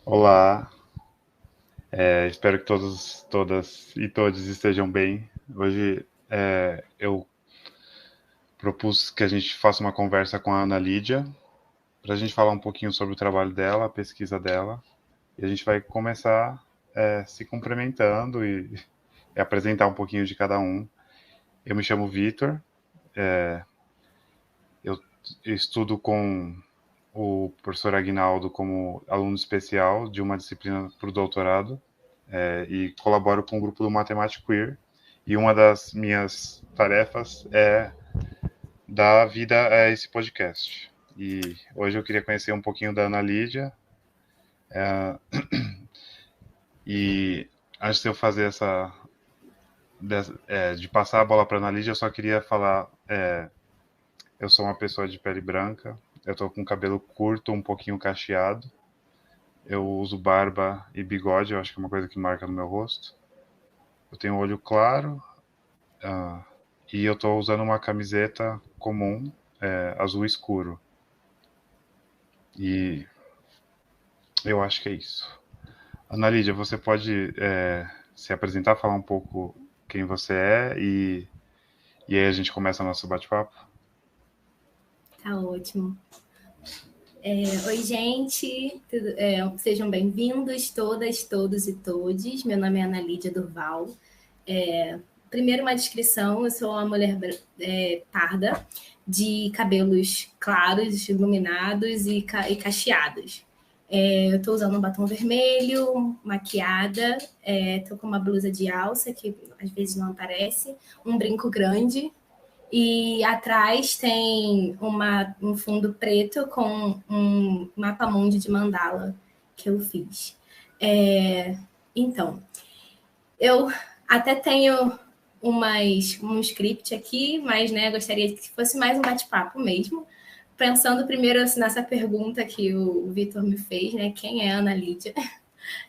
Olá, espero que todas e todos estejam bem. Hoje eu propus que a gente faça uma conversa com a Ana Lídia, para a gente falar um pouquinho sobre o trabalho dela, a pesquisa dela, e a gente vai começar se cumprimentando e apresentar um pouquinho de cada um. Eu me chamo Vitor, eu estudo com o professor Aguinaldo como aluno especial de uma disciplina para o doutorado, e colaboro com o grupo do Matemática Queer. E uma das minhas tarefas é dar vida a esse podcast. E hoje eu queria conhecer um pouquinho da Ana Lídia. E antes de eu fazer de passar a bola para a Ana Lídia, eu só queria falar: eu sou uma pessoa de pele branca, eu tô com cabelo curto, um pouquinho cacheado, eu uso barba e bigode, eu acho que é uma coisa que marca no meu rosto. Eu tenho olho claro, ah, e eu tô usando uma camiseta comum, azul escuro. E eu acho que é isso. Ana Lídia, você pode se apresentar, falar um pouco quem você é e aí a gente começa o nosso bate-papo? Tá ótimo. Oi, gente, sejam bem-vindos, todas, todos e todes. Meu nome é Ana Lídia Durval. Primeiro, uma descrição: eu sou uma mulher parda, de cabelos claros, iluminados e cacheados. Eu estou usando um batom vermelho, maquiada, estou com uma blusa de alça, que às vezes não aparece, um brinco grande. E atrás tem um fundo preto com um mapa-mundi de mandala que eu fiz. Então, eu até tenho um script aqui, mas né, gostaria que fosse mais um bate-papo mesmo. Pensando primeiro assim, nessa pergunta que o Vitor me fez, né? Quem é a Ana Lídia?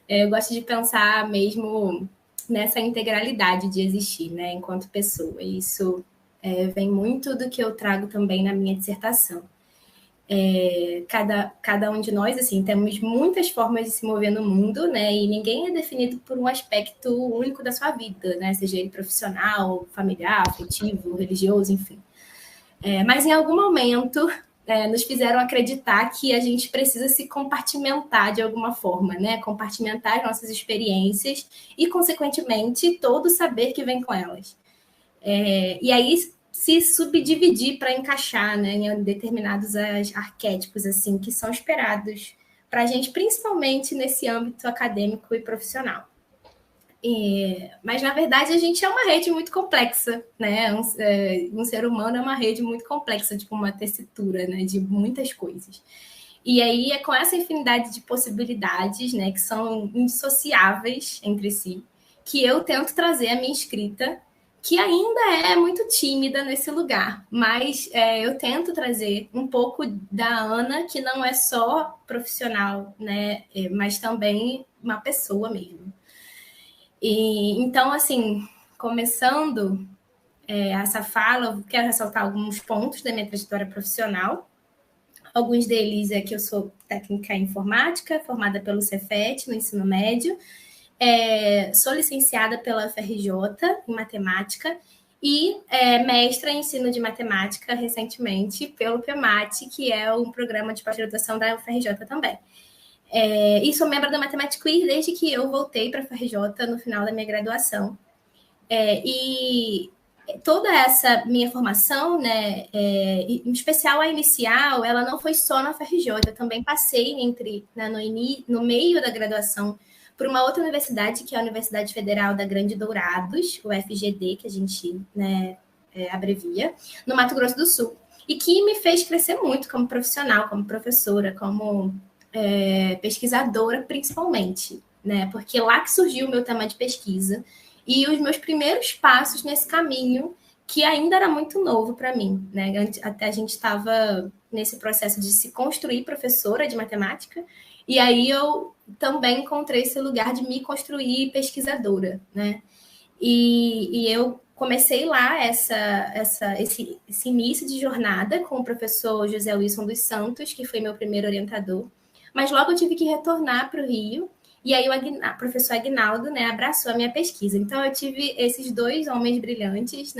Eu gosto de pensar mesmo nessa integralidade de existir, né, enquanto pessoa. E isso vem muito do que eu trago também na minha dissertação. Cada um de nós, assim, temos muitas formas de se mover no mundo, né? E ninguém é definido por um aspecto único da sua vida, né? Seja ele profissional, familiar, afetivo, religioso, enfim. Mas em algum momento nos fizeram acreditar que a gente precisa se compartimentar de alguma forma, né? Compartimentar as nossas experiências e, consequentemente, todo o saber que vem com elas. E aí se subdividir para encaixar, né, em determinados arquétipos assim que são esperados para a gente, principalmente nesse âmbito acadêmico e profissional. Mas, na verdade, a gente é uma rede muito complexa, né? Um ser humano é uma rede muito complexa, tipo uma tessitura, né? De muitas coisas. E aí é com essa infinidade de possibilidades, né? Que são indissociáveis entre si, que eu tento trazer a minha escrita, que ainda é muito tímida nesse lugar. Mas eu tento trazer um pouco da Ana, que não é só profissional, né? Mas também uma pessoa mesmo. E então, assim, começando essa fala, eu quero ressaltar alguns pontos da minha trajetória profissional. Alguns deles é que eu sou técnica em informática, formada pelo Cefet no ensino médio, sou licenciada pela UFRJ em matemática e mestra em ensino de matemática recentemente pelo PEMAT, que é um programa de pós-graduação da UFRJ também. E sou membro da Matemática Queer desde que eu voltei para a FRJ no final da minha graduação. E toda essa minha formação, né, em especial a inicial, ela não foi só na FRJ, eu também passei no meio da graduação por uma outra universidade, que é a Universidade Federal da Grande Dourados, o FGD, que a gente abrevia, no Mato Grosso do Sul, e que me fez crescer muito como profissional, como professora, como pesquisadora, principalmente, né? Porque lá que surgiu o meu tema de pesquisa e os meus primeiros passos nesse caminho, que ainda era muito novo para mim, né? Até a gente estava nesse processo de se construir professora de matemática, e aí eu também encontrei esse lugar de me construir pesquisadora, né? E eu comecei lá esse início de jornada com o professor José Wilson dos Santos, que foi meu primeiro orientador, mas logo eu tive que retornar para o Rio, e aí o professor Aguinaldo, né, abraçou a minha pesquisa. Então eu tive esses dois homens brilhantes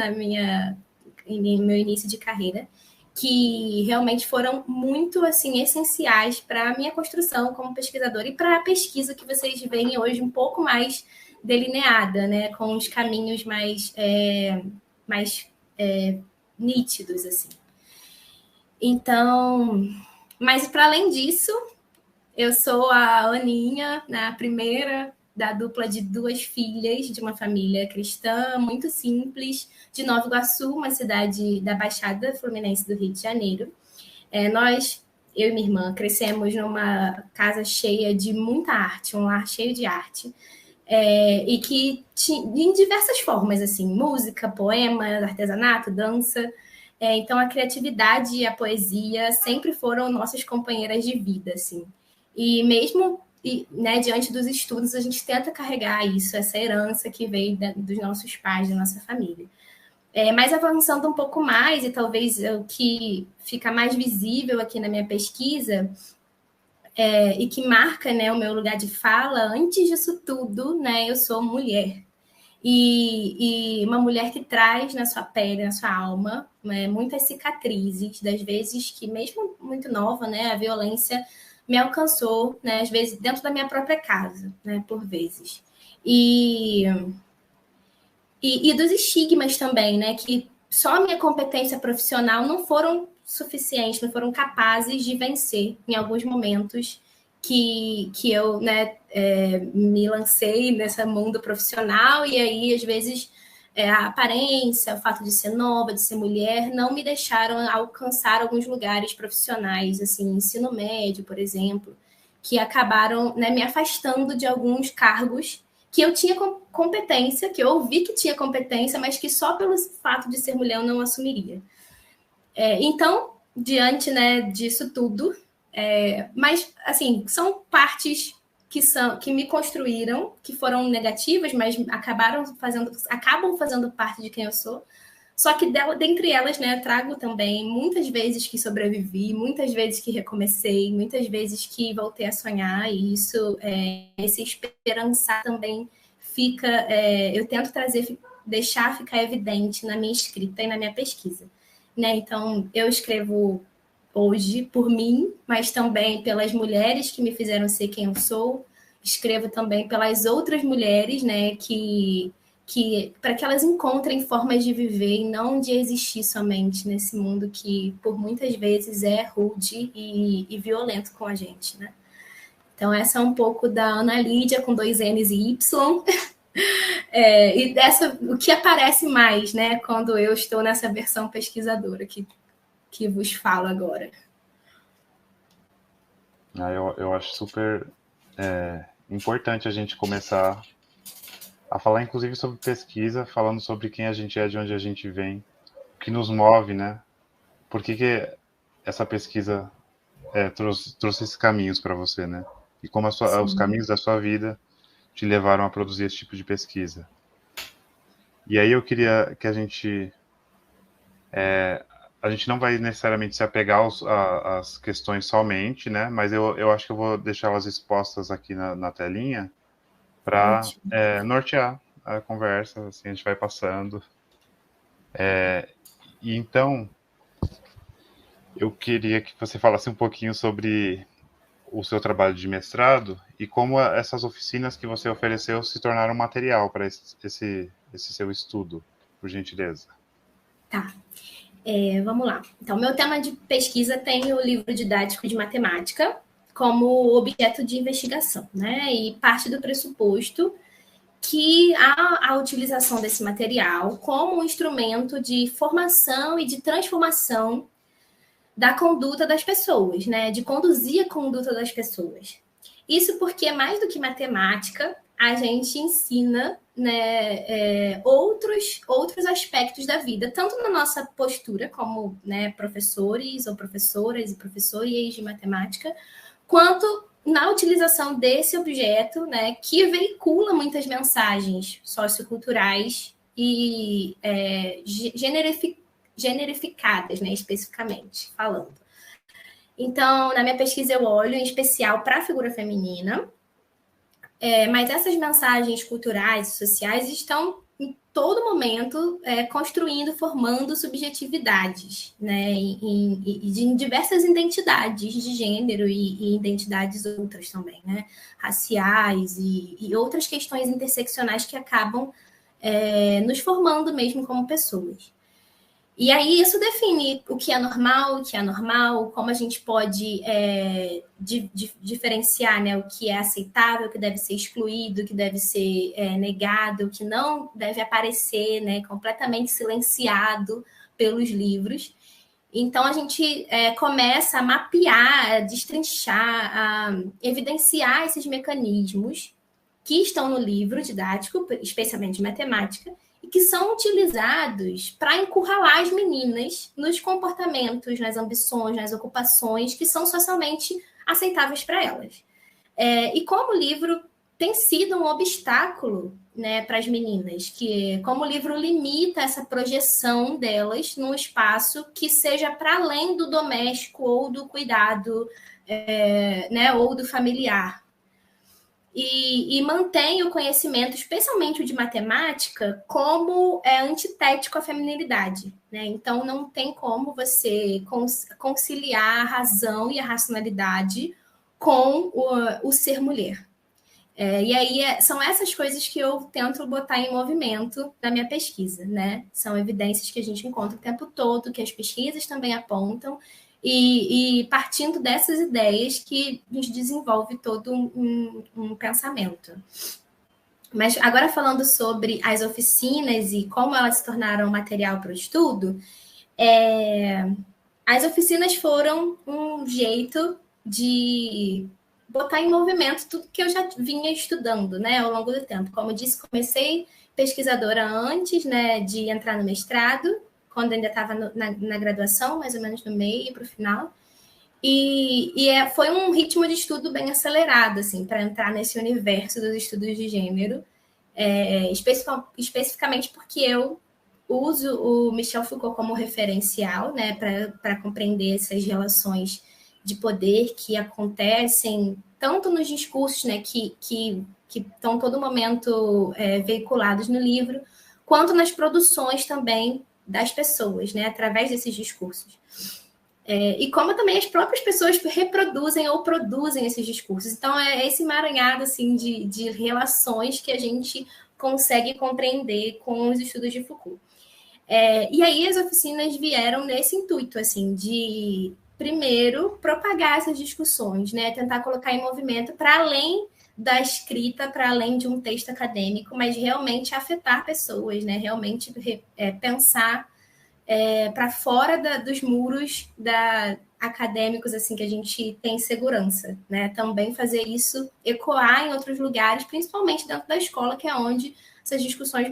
em meu início de carreira, que realmente foram muito assim essenciais para a minha construção como pesquisadora e para a pesquisa que vocês veem hoje um pouco mais delineada, né, com os caminhos mais nítidos assim. Então, mas para além disso, eu sou a Aninha, né, a primeira da dupla de 2 filhas de uma família cristã muito simples, de Nova Iguaçu, uma cidade da Baixada Fluminense do Rio de Janeiro. Nós, eu e minha irmã, crescemos numa casa cheia de muita arte, um lar cheio de arte, e que em diversas formas, assim, música, poema, artesanato, dança. Então, a criatividade e a poesia sempre foram nossas companheiras de vida, assim. E mesmo né, diante dos estudos, a gente tenta carregar isso, essa herança que veio dos nossos pais, da nossa família. Mas avançando um pouco mais, e talvez o que fica mais visível aqui na minha pesquisa, e que marca, né, o meu lugar de fala, antes disso tudo, né, eu sou mulher. E uma mulher que traz na sua pele, na sua alma, né, muitas cicatrizes, das vezes que, mesmo muito nova, né, a violência me alcançou, né, às vezes dentro da minha própria casa, né, por vezes. E dos estigmas também, né, que só a minha competência profissional não foram suficientes, não foram capazes de vencer em alguns momentos que eu, né, me lancei nesse mundo profissional, e aí, às vezes, a aparência, o fato de ser nova, de ser mulher, não me deixaram alcançar alguns lugares profissionais, assim, ensino médio, por exemplo, que acabaram, né, me afastando de alguns cargos que eu tinha competência, que eu ouvi que tinha competência, mas que só pelo fato de ser mulher eu não assumiria. Então, diante, né, disso tudo, mas, assim, são partes que me construíram, que foram negativas, mas acabam fazendo parte de quem eu sou. Só que dentre elas, né, trago também muitas vezes que sobrevivi, muitas vezes que recomecei, muitas vezes que voltei a sonhar, e isso, esse esperançar também fica, eu tento deixar ficar evidente na minha escrita e na minha pesquisa. Né? Então, eu escrevo hoje por mim, mas também pelas mulheres que me fizeram ser quem eu sou. Escrevo também pelas outras mulheres, né, que para que elas encontrem formas de viver e não de existir somente nesse mundo que, por muitas vezes, é rude e violento com a gente, né? Então, essa é um pouco da Ana Lídia, com 2 N's e Y. E o que aparece mais, né, quando eu estou nessa versão pesquisadora que vos falo agora. Eu acho super importante a gente começar a falar, inclusive, sobre pesquisa, falando sobre quem a gente é, de onde a gente vem, o que nos move, né? Por que essa pesquisa trouxe esses caminhos para você, né? E como os caminhos da sua vida te levaram a produzir esse tipo de pesquisa. E aí eu queria que a gente não vai necessariamente se apegar às questões somente, né? Mas eu acho que eu vou deixá-las expostas aqui na telinha para nortear a conversa, assim a gente vai passando. E então, eu queria que você falasse um pouquinho sobre o seu trabalho de mestrado e como essas oficinas que você ofereceu se tornaram material para esse seu estudo, por gentileza. Tá. Vamos lá. Então, meu tema de pesquisa tem o livro didático de matemática como objeto de investigação, né? E parte do pressuposto que há a utilização desse material como um instrumento de formação e de transformação da conduta das pessoas, né? De conduzir a conduta das pessoas. Isso porque, mais do que matemática, a gente ensina, né, outros aspectos da vida, tanto na nossa postura como, né, professores ou professoras e professores de matemática, quanto na utilização desse objeto, né, que veicula muitas mensagens socioculturais e generificadas, né, especificamente falando. Então, na minha pesquisa, eu olho em especial para a figura feminina, mas essas mensagens culturais e sociais estão em todo momento construindo, formando subjetividades, né, em diversas identidades de gênero e identidades outras também, né, raciais e outras questões interseccionais que acabam nos formando mesmo como pessoas. E aí isso define o que é normal, o que é anormal, como a gente pode diferenciar, né, o que é aceitável, o que deve ser excluído, o que deve ser negado, o que não deve aparecer, né, completamente silenciado pelos livros. Então a gente começa a mapear, a destrinchar, a evidenciar esses mecanismos que estão no livro didático, especialmente de matemática, e que são utilizados para encurralar as meninas nos comportamentos, nas ambições, nas ocupações que são socialmente aceitáveis para elas. E como o livro tem sido um obstáculo, né, para as meninas, que como o livro limita essa projeção delas num espaço que seja para além do doméstico ou do cuidado, né, ou do familiar. E mantém o conhecimento, especialmente o de matemática, como antitético à feminilidade. Né? Então, não tem como você conciliar a razão e a racionalidade com o ser mulher. E aí são essas coisas que eu tento botar em movimento na minha pesquisa, né? São evidências que a gente encontra o tempo todo, que as pesquisas também apontam, e partindo dessas ideias que a gente desenvolve todo um pensamento. Mas agora falando sobre as oficinas e como elas se tornaram material para o estudo, as oficinas foram um jeito de botar em movimento tudo que eu já vinha estudando, né, ao longo do tempo. Como eu disse, comecei pesquisadora antes, né, de entrar no mestrado, quando ainda estava na graduação, mais ou menos no meio para o final. Foi um ritmo de estudo bem acelerado, assim, para entrar nesse universo dos estudos de gênero, especificamente porque eu uso o Michel Foucault como referencial, né, para compreender essas relações de poder que acontecem tanto nos discursos, né, que estão todo momento veiculados no livro, quanto nas produções também das pessoas, né, através desses discursos. E como também as próprias pessoas reproduzem ou produzem esses discursos. Então, é esse emaranhado assim, de relações que a gente consegue compreender com os estudos de Foucault. E aí as oficinas vieram nesse intuito, assim, de, primeiro, propagar essas discussões, né? Tentar colocar em movimento para além da escrita, para além de um texto acadêmico, mas realmente afetar pessoas, né? Realmente pensar para fora dos muros acadêmicos, assim, que a gente tem segurança, né? Também fazer isso ecoar em outros lugares, principalmente dentro da escola, que é onde essas discussões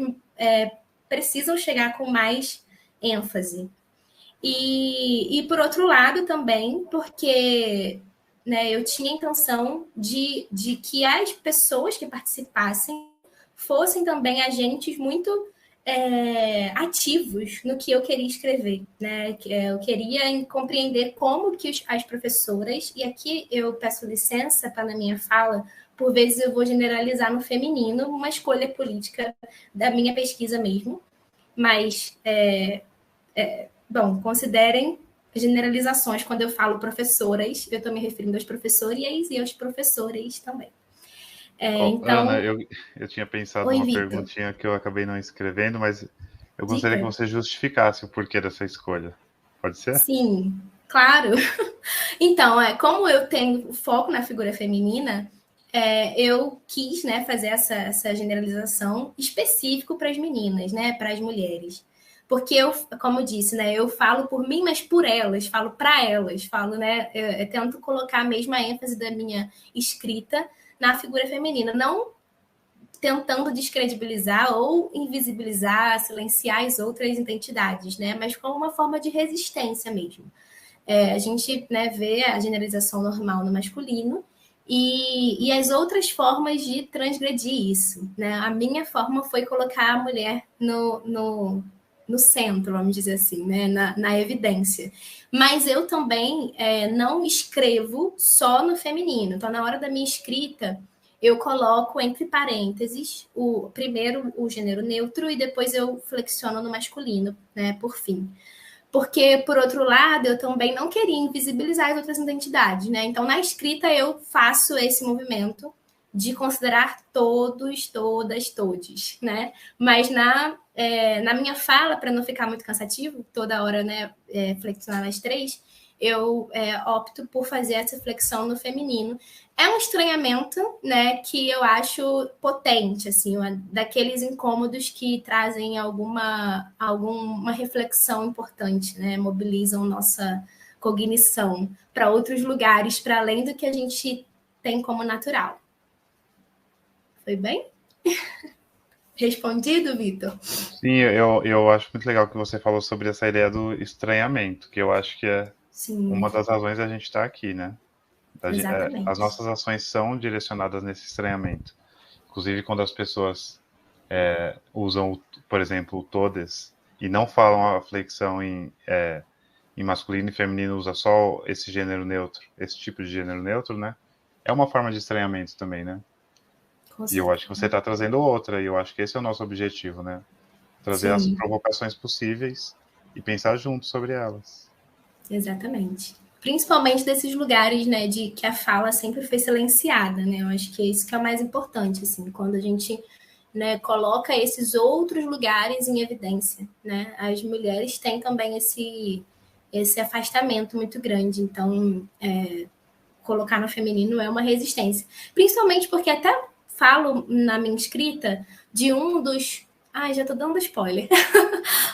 precisam chegar com mais ênfase. E por outro lado também, porque né, eu tinha a intenção de que as pessoas que participassem fossem também agentes muito ativos no que eu queria escrever. Né? Eu queria compreender como que as professoras, e aqui eu peço licença para na minha fala, por vezes eu vou generalizar no feminino, uma escolha política da minha pesquisa mesmo, mas, bom, considerem generalizações quando eu falo professoras, eu estou me referindo aos professores e aos professores também. Então, Ana, eu tinha pensado oi, numa Vitor. perguntinha que eu acabei não escrevendo, mas eu gostaria que você justificasse o porquê dessa escolha. Pode ser? Sim, claro. Então, como eu tenho foco na figura feminina, eu quis, né, fazer essa generalização específico para as meninas, né, para as mulheres. Porque eu, como eu disse, né, eu falo por mim, mas por elas, falo para elas, falo, né, eu tento colocar a mesma ênfase da minha escrita na figura feminina, não tentando descredibilizar ou invisibilizar, silenciar as outras identidades, né, mas como uma forma de resistência mesmo. A gente, né, vê a generalização normal no masculino e as outras formas de transgredir isso. Né? A minha forma foi colocar a mulher no centro, vamos dizer assim, né? Na evidência. Mas eu também não escrevo só no feminino. Então, na hora da minha escrita, eu coloco entre parênteses primeiro o gênero neutro e depois eu flexiono no masculino, né? Por fim. Porque, por outro lado, eu também não queria invisibilizar as outras identidades, né? Então, na escrita, eu faço esse movimento de considerar todos, todas, todes, né? Mas na minha fala, para não ficar muito cansativo, toda hora, né, flexionar nas três, eu opto por fazer essa flexão no feminino. É um estranhamento, né, que eu acho potente, assim, daqueles incômodos que trazem alguma reflexão importante, né, mobilizam nossa cognição para outros lugares, para além do que a gente tem como natural. Foi bem? Respondido, Vitor? Sim, eu acho muito legal que você falou sobre essa ideia do estranhamento, que eu acho que é Sim, uma das razões da gente estar aqui, né? As exatamente. nossas ações são direcionadas nesse estranhamento. Inclusive, quando as pessoas usam, por exemplo, o todes e não falam a flexão em masculino e feminino, usa só esse gênero neutro, esse tipo de gênero neutro, né? É uma forma de estranhamento também, né? Com E eu acho que você certeza. está trazendo outra, e eu acho que esse é o nosso objetivo, né? Trazer as Sim, provocações possíveis e pensar juntos sobre elas. exatamente. Principalmente desses lugares, né, de que a fala sempre foi silenciada, né? Eu acho que é isso que é o mais importante, assim, quando a gente, né, coloca esses outros lugares em evidência, né? As mulheres têm também esse afastamento muito grande, então colocar no feminino é uma resistência. Principalmente porque até falo na minha escrita de um dos. Ai, já tô dando spoiler.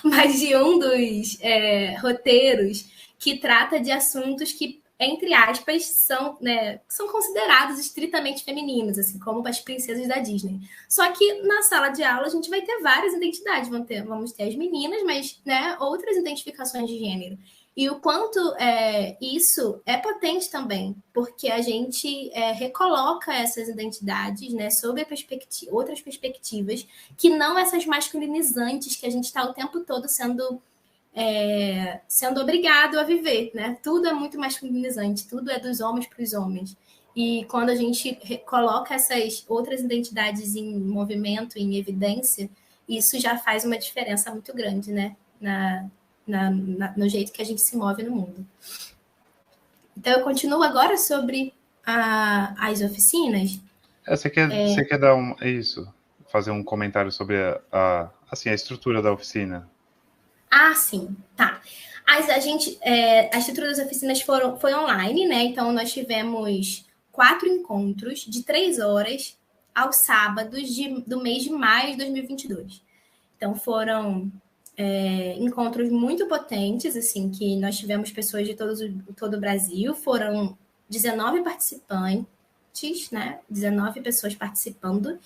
Mas de um dos roteiros que trata de assuntos que, entre aspas, são considerados estritamente femininos, assim, como as princesas da Disney. Só que na sala de aula a gente vai ter várias identidades. Vamos ter as meninas, mas né, outras identificações de gênero. E o quanto isso é potente também, porque a gente recoloca essas identidades, né, sob outras perspectivas, que não essas masculinizantes que a gente está o tempo todo sendo obrigado a viver, né? Tudo é muito masculinizante, tudo é dos homens para os homens. E quando a gente coloca essas outras identidades em movimento, em evidência, isso já faz uma diferença muito grande, né? No jeito que a gente se move no mundo. Então, eu continuo agora sobre as oficinas. Você quer dar isso, fazer um comentário sobre assim, a estrutura da oficina? Ah, sim, tá. A estrutura das oficinas foi online, né? Então, nós tivemos 4 encontros de 3 horas aos sábados do mês de maio de 2022. Então, foram encontros muito potentes, assim, que nós tivemos pessoas de todo o Brasil. Foram 19 participantes, né? 19 pessoas participando.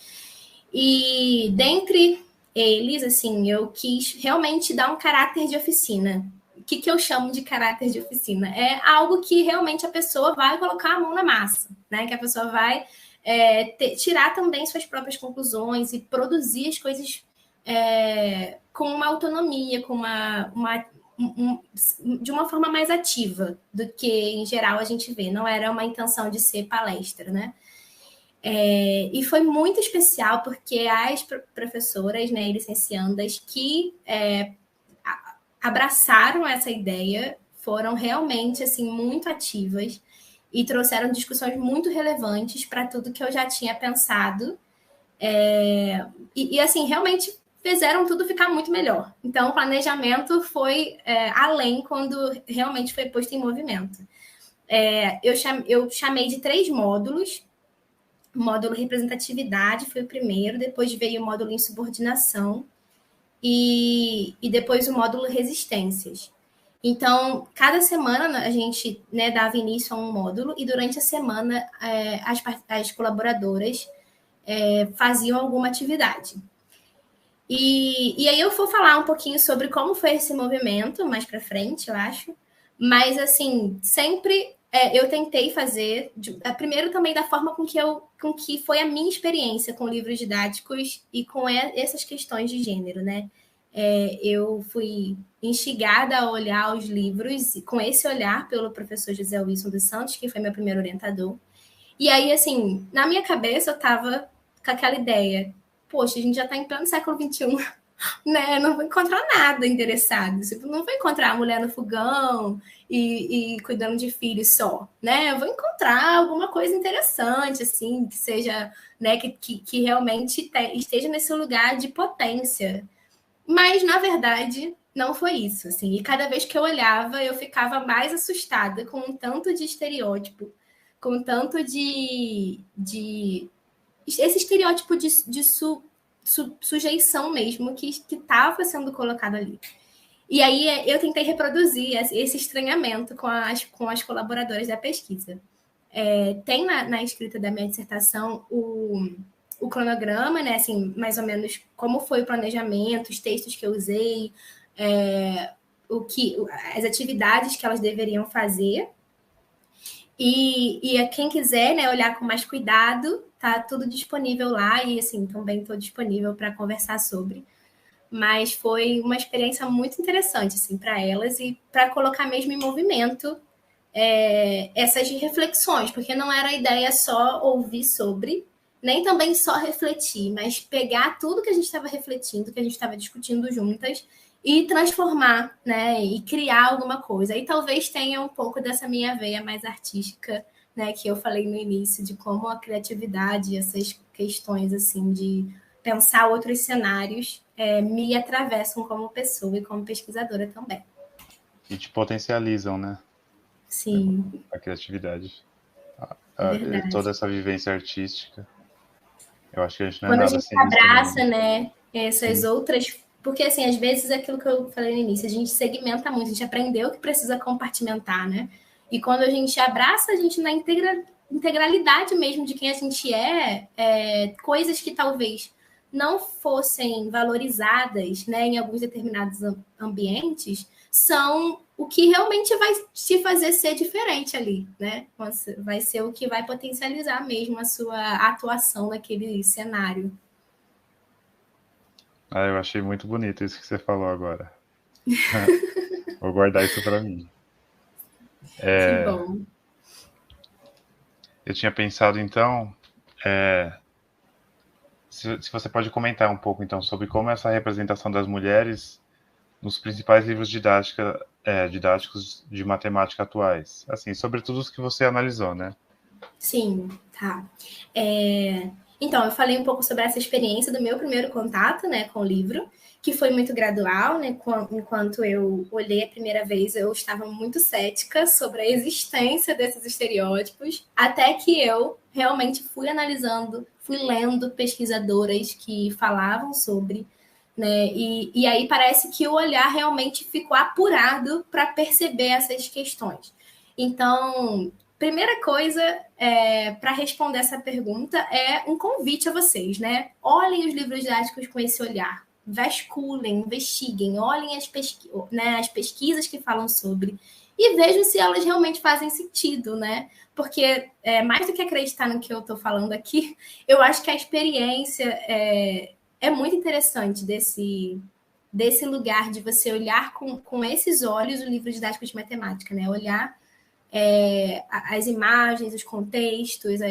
E dentre eles, assim, eu quis realmente dar um caráter de oficina. O que eu chamo de caráter de oficina? É algo que realmente a pessoa vai colocar a mão na massa, né? Que a pessoa vai tirar também suas próprias conclusões e produzir as coisas com uma autonomia, de uma forma mais ativa do que, em geral, a gente vê. Não era uma intenção de ser palestra, né? E foi muito especial porque as professoras, né, licenciandas que abraçaram essa ideia foram realmente assim muito ativas e trouxeram discussões muito relevantes para tudo que eu já tinha pensado e assim realmente fizeram tudo ficar muito melhor. Então o planejamento foi além quando realmente foi posto em movimento. Eu chamei de 3 módulos. O módulo representatividade foi o primeiro, depois veio o módulo insubordinação e depois o módulo resistências. Então, cada semana a gente dava início a um módulo e durante a semana as colaboradoras faziam alguma atividade. E aí eu vou falar um pouquinho sobre como foi esse movimento mais para frente, eu acho. Mas, assim, sempre eu tentei fazer, primeiro também da forma com que foi a minha experiência com livros didáticos e com essas questões de gênero, né? Eu fui instigada a olhar os livros com esse olhar pelo professor José Wilson dos Santos, que foi meu primeiro orientador. E aí, assim, na minha cabeça eu tava com aquela ideia, poxa, a gente já tá em pleno século XXI, né? Não vou encontrar nada interessado. Tipo, não vou encontrar a mulher no fogão e cuidando de filhos só, né? Eu vou encontrar alguma coisa interessante, assim, que seja, né, que realmente esteja nesse lugar de potência. Mas, na verdade, não foi isso, assim. E cada vez que eu olhava, eu ficava mais assustada com um tanto de estereótipo, com um tanto de esse estereótipo de sujeição mesmo que estava sendo colocado ali. E aí eu tentei reproduzir esse estranhamento com as colaboradoras da pesquisa. Tem na escrita da minha dissertação o cronograma, né? Assim, mais ou menos como foi o planejamento, os textos que eu usei, as atividades que elas deveriam fazer. E a quem quiser, né, olhar com mais cuidado, tá tudo disponível lá e assim também estou disponível para conversar sobre. Mas foi uma experiência muito interessante assim para elas e para colocar mesmo em movimento essas reflexões, porque não era a ideia só ouvir sobre, nem também só refletir, mas pegar tudo que a gente estava refletindo, que a gente estava discutindo juntas e transformar, né, e criar alguma coisa. E talvez tenha um pouco dessa minha veia mais artística, né, que eu falei no início, de como a criatividade, essas questões assim de pensar outros cenários me atravessam como pessoa e como pesquisadora também. E te potencializam, né? Sim. A criatividade. Verdade. Toda essa vivência artística. Eu acho que a gente não é Quando a nada gente sem isso no abraça, mundo. né, essas Sim. outras. Porque, assim, às vezes é aquilo que eu falei no início, a gente segmenta muito, a gente aprendeu que precisa compartimentar, né? E quando a gente abraça, a gente na integralidade mesmo de quem a gente coisas que talvez não fossem valorizadas, né, em alguns determinados ambientes, são o que realmente vai te fazer ser diferente ali, né? Vai ser o que vai potencializar mesmo a sua atuação naquele cenário. Eu achei muito bonito isso que você falou agora. Vou guardar isso para mim. Que bom. Eu tinha pensado então, se você pode comentar um pouco então sobre como essa representação das mulheres nos principais livros didáticos de matemática atuais, assim, sobretudo os que você analisou, né? Sim, tá. Então, eu falei um pouco sobre essa experiência do meu primeiro contato, né, com o livro, que foi muito gradual, né? Enquanto eu olhei a primeira vez, eu estava muito cética sobre a existência desses estereótipos, até que eu realmente fui analisando, fui lendo pesquisadoras que falavam sobre, né? E aí parece que o olhar realmente ficou apurado para perceber essas questões. Então, primeira coisa para responder essa pergunta é um convite a vocês, né? Olhem os livros didáticos com esse olhar, vasculhem, investiguem, olhem as pesquisas que falam sobre e vejam se elas realmente fazem sentido, né? Porque mais do que acreditar no que eu estou falando aqui, eu acho que a experiência é muito interessante desse lugar de você olhar com esses olhos o livro didático de matemática, né? Olhar as imagens, os contextos,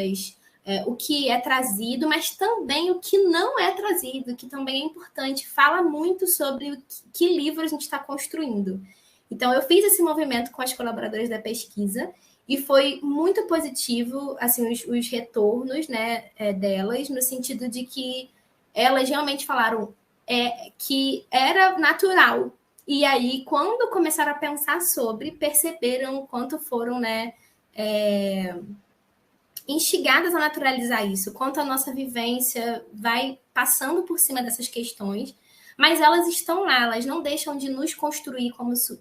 o que é trazido, mas também o que não é trazido, que também é importante. Fala muito sobre que livro a gente está construindo. Então, eu fiz esse movimento com as colaboradoras da pesquisa e foi muito positivo, assim, os retornos, né, delas, no sentido de que elas realmente falaram que era natural. E aí, quando começaram a pensar sobre, perceberam o quanto foram, né, instigadas a naturalizar isso, quanto a nossa vivência vai passando por cima dessas questões, mas elas estão lá, elas não deixam de nos construir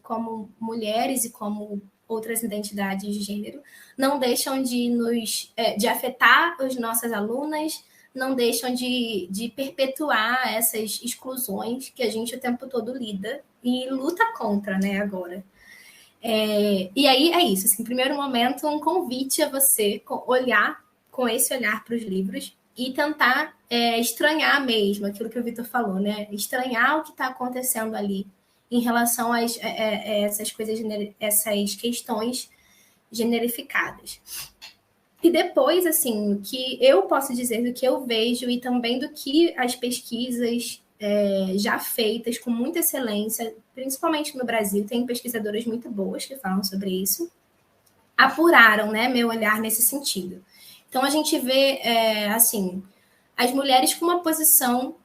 como mulheres e como outras identidades de gênero, não deixam de afetar as nossas alunas, não deixam de perpetuar essas exclusões que a gente o tempo todo lida e luta contra, né, agora. E aí é isso, assim, em primeiro momento, um convite a você olhar com esse olhar para os livros, e tentar estranhar mesmo aquilo que o Vitor falou, né? Estranhar o que está acontecendo ali em relação a essas coisas, essas questões generificadas. E depois, assim, o que eu posso dizer do que eu vejo e também do que as pesquisas já feitas com muita excelência, principalmente no Brasil, tem pesquisadoras muito boas que falam sobre isso, apuraram, né, meu olhar nesse sentido. Então, a gente vê, assim, as mulheres com uma posição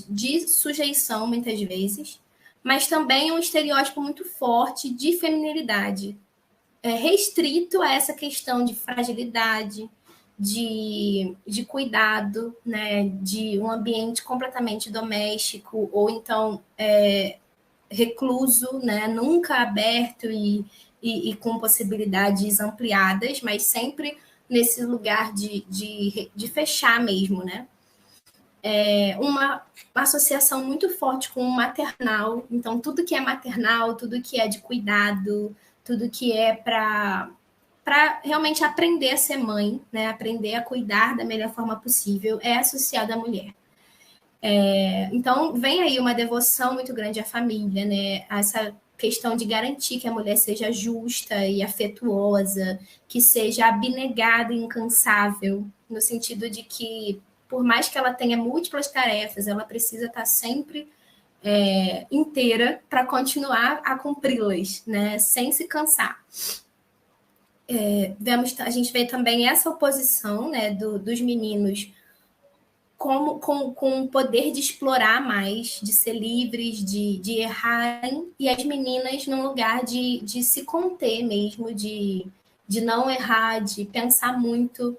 de sujeição, muitas vezes, mas também um estereótipo muito forte de feminilidade, restrito a essa questão de fragilidade, de cuidado, né, de um ambiente completamente doméstico, ou então recluso, né, nunca aberto e com possibilidades ampliadas, mas sempre nesse lugar de fechar mesmo, né? Uma associação muito forte com o maternal. Então, tudo que é maternal, tudo que é de cuidado, tudo que é para realmente aprender a ser mãe, né? Aprender a cuidar da melhor forma possível, é associado à mulher. Então, vem aí uma devoção muito grande à família, né? Essa questão de garantir que a mulher seja justa e afetuosa, que seja abnegada e incansável, no sentido de que, por mais que ela tenha múltiplas tarefas, ela precisa estar sempre inteira para continuar a cumpri-las, né? Sem se cansar. A gente vê também essa oposição, né, dos meninos com o poder de explorar mais, de ser livres, de errarem, e as meninas num lugar de se conter mesmo, de não errar, de pensar muito.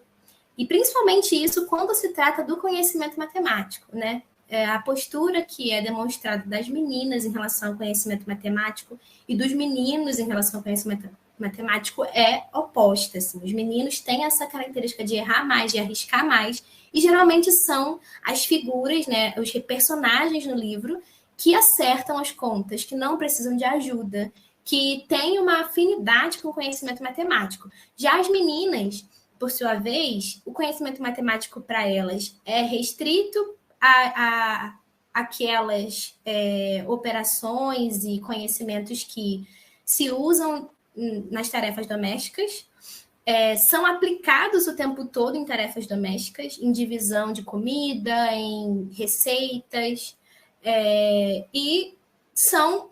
E principalmente isso quando se trata do conhecimento matemático, né? A postura que é demonstrada das meninas em relação ao conhecimento matemático e dos meninos em relação ao conhecimento matemático é oposta. Assim. Os meninos têm essa característica de errar mais, de arriscar mais, e geralmente são as figuras, né, os personagens no livro que acertam as contas, que não precisam de ajuda, que têm uma afinidade com o conhecimento matemático. Já as meninas, por sua vez, o conhecimento matemático para elas é restrito a aquelas operações e conhecimentos que se usam nas tarefas domésticas, são aplicados o tempo todo em tarefas domésticas, em divisão de comida, em receitas, e são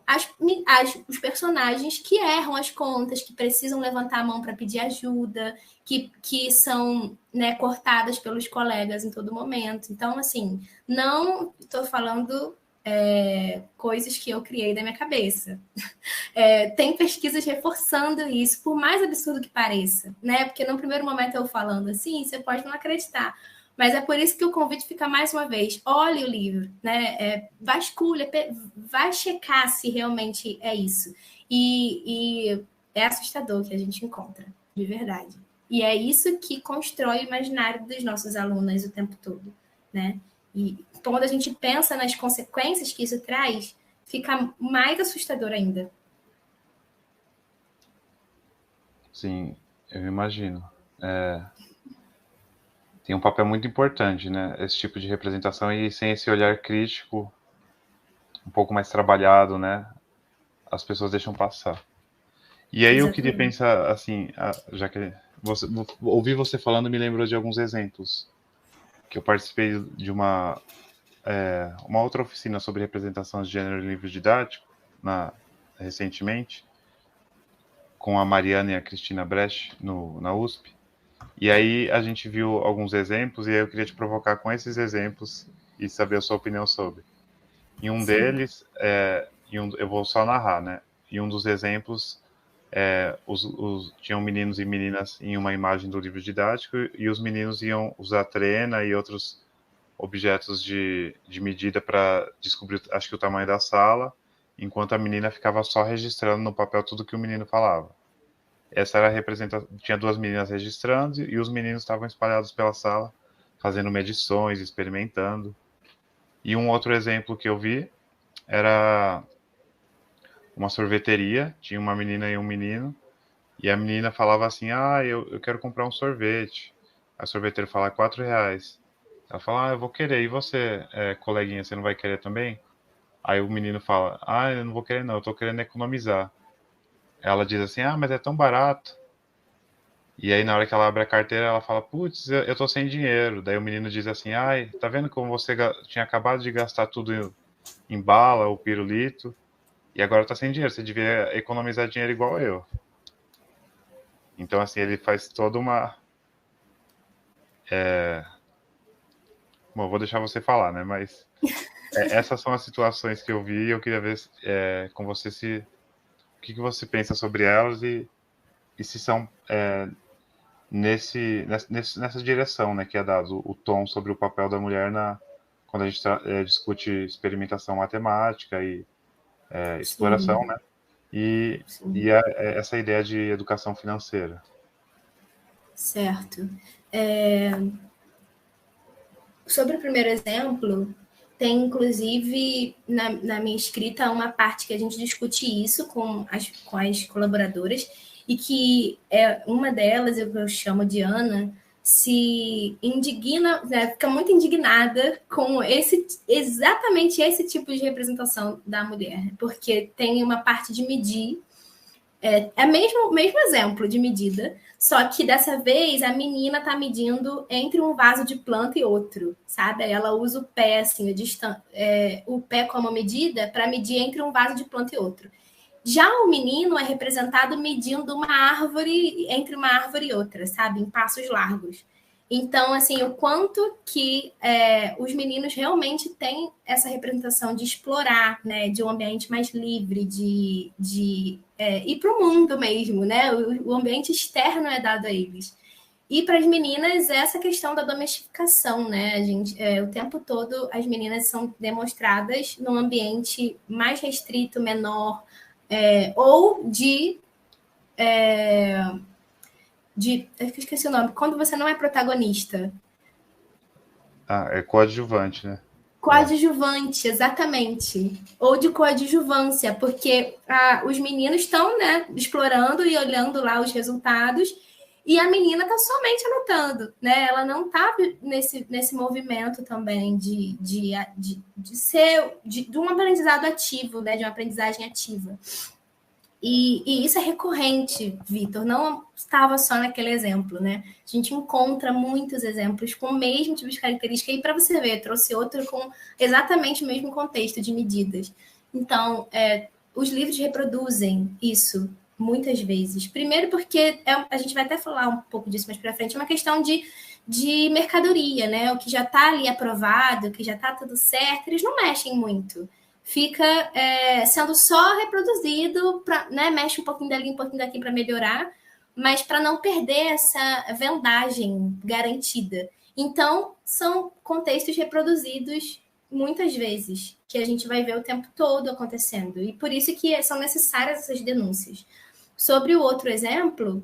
os personagens que erram as contas, que precisam levantar a mão para pedir ajuda, que são, né, cortadas pelos colegas em todo momento. Então, assim, não estou falando coisas que eu criei da minha cabeça. Tem pesquisas reforçando isso, por mais absurdo que pareça, né? Porque no primeiro momento eu falando assim, você pode não acreditar. Mas é por isso que o convite fica mais uma vez: olhe o livro, né? Vasculha, vai checar se realmente é isso. E é assustador que a gente encontra, de verdade. E é isso que constrói o imaginário dos nossos alunos o tempo todo, né? E quando a gente pensa nas consequências que isso traz, fica mais assustador ainda. Sim, eu imagino. Tem um papel muito importante, né? Esse tipo de representação e sem esse olhar crítico, um pouco mais trabalhado, né? As pessoas deixam passar. E aí eu queria Exatamente. pensar assim, já que ouvir você falando me lembrou de alguns exemplos que eu participei de uma outra oficina sobre representação de gênero em livro didático recentemente com a Mariana e a Cristina Brecht na USP. E aí a gente viu alguns exemplos e aí eu queria te provocar com esses exemplos e saber a sua opinião sobre. Em um Sim. deles, eu vou só narrar, né? Em um dos exemplos, tinham meninos e meninas em uma imagem do livro didático e os meninos iam usar trena e outros objetos de medida para descobrir, acho que o tamanho da sala, enquanto a menina ficava só registrando no papel tudo que o menino falava. Essa era a representação. Tinha duas meninas registrando e os meninos estavam espalhados pela sala, fazendo medições, experimentando. E um outro exemplo que eu vi era uma sorveteria, tinha uma menina e um menino, e a menina falava assim: eu quero comprar um sorvete. Aí o sorveteiro fala R$ 4. Ela fala, eu vou querer. E você, coleguinha, você não vai querer também? Aí o menino fala, eu não vou querer não, eu tô querendo economizar. Ela diz assim, mas é tão barato. E aí na hora que ela abre a carteira, ela fala, putz, eu tô sem dinheiro. Daí o menino diz assim, tá vendo como você tinha acabado de gastar tudo em bala ou pirulito, e agora tá sem dinheiro, você devia economizar dinheiro igual eu. Então assim, ele faz toda uma... Bom, vou deixar você falar, né, mas essas são as situações que eu vi e eu queria ver com você o que você pensa sobre elas e se são nessa direção, né, que é dado o tom sobre o papel da mulher quando a gente discute experimentação matemática e exploração, Sim, né, e, sim, e essa ideia de educação financeira. certo. Sobre o primeiro exemplo, tem inclusive na minha escrita uma parte que a gente discute isso com as colaboradoras, e que uma delas, eu chamo de Ana, se indigna, né, fica muito indignada com exatamente esse tipo de representação da mulher, porque tem uma parte de medir, mesmo exemplo de medida, só que dessa vez a menina tá medindo entre um vaso de planta e outro, sabe? Ela usa o pé, assim, o pé como medida para medir entre um vaso de planta e outro. Já o menino é representado medindo uma árvore entre uma árvore e outra, sabe? Em passos largos. Então, assim, o quanto que os meninos realmente têm essa representação de explorar, né? De um ambiente mais livre, de ir para o mundo mesmo, né? O ambiente externo é dado a eles. E para as meninas, essa questão da domesticação, né? O tempo todo as meninas são demonstradas num ambiente mais restrito, menor, ou eu esqueci o nome, quando você não é protagonista. É coadjuvante, né? Coadjuvante, exatamente. Ou de coadjuvância, porque os meninos estão, né, explorando e olhando lá os resultados, e a menina está somente anotando, né? Ela não está nesse movimento também de ser de um aprendizado ativo, né? De uma aprendizagem ativa. E isso é recorrente, Vitor, não estava só naquele exemplo, né? A gente encontra muitos exemplos com o mesmo tipo de característica, e para você ver, eu trouxe outro com exatamente o mesmo contexto de medidas. Então, os livros reproduzem isso muitas vezes. Primeiro porque a gente vai até falar um pouco disso mais para frente, é uma questão de mercadoria, né? O que já está ali aprovado, o que já está tudo certo, eles não mexem muito, fica sendo só reproduzido, né, mexe um pouquinho dali, um pouquinho daqui para melhorar, mas para não perder essa vendagem garantida. Então, são contextos reproduzidos muitas vezes, que a gente vai ver o tempo todo acontecendo. E por isso que são necessárias essas denúncias. Sobre o outro exemplo,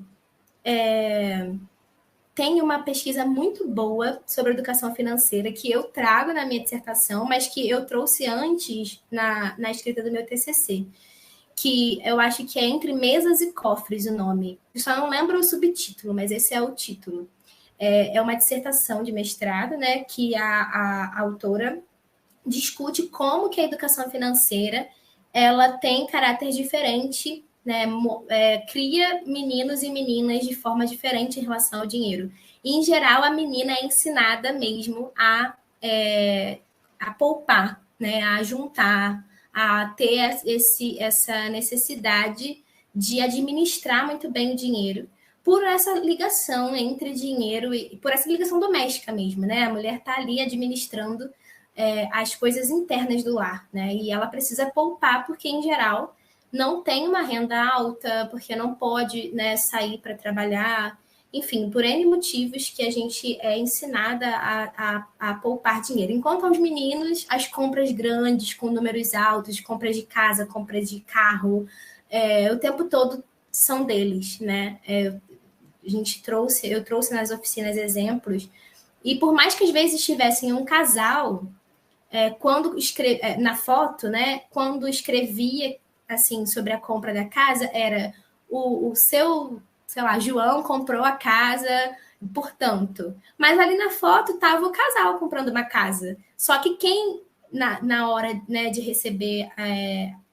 tem uma pesquisa muito boa sobre educação financeira que eu trago na minha dissertação, mas que eu trouxe antes na escrita do meu TCC, que eu acho que é Entre Mesas e Cofres o nome. Eu só não lembro o subtítulo, mas esse é o título. É uma dissertação de mestrado, né, que a autora discute como que a educação financeira ela tem caráter diferente, né, cria meninos e meninas de forma diferente em relação ao dinheiro. E, em geral, a menina é ensinada mesmo a poupar, né, a juntar, a ter essa necessidade de administrar muito bem o dinheiro, por essa ligação entre dinheiro e por essa ligação doméstica mesmo, né? A mulher está ali administrando as coisas internas do lar, né? E ela precisa poupar porque, em geral, não tem uma renda alta, porque não pode, né, sair para trabalhar, enfim, por N motivos que a gente é ensinada a poupar dinheiro. Enquanto aos meninos, as compras grandes, com números altos, compras de casa, compras de carro, o tempo todo são deles, né? Eu trouxe nas oficinas exemplos, e por mais que às vezes tivessem um casal, na foto, né, quando escrevia assim sobre a compra da casa, era o seu, sei lá, João comprou a casa portanto. Mas ali na foto estava o casal comprando uma casa. Só que quem, na hora, né, de receber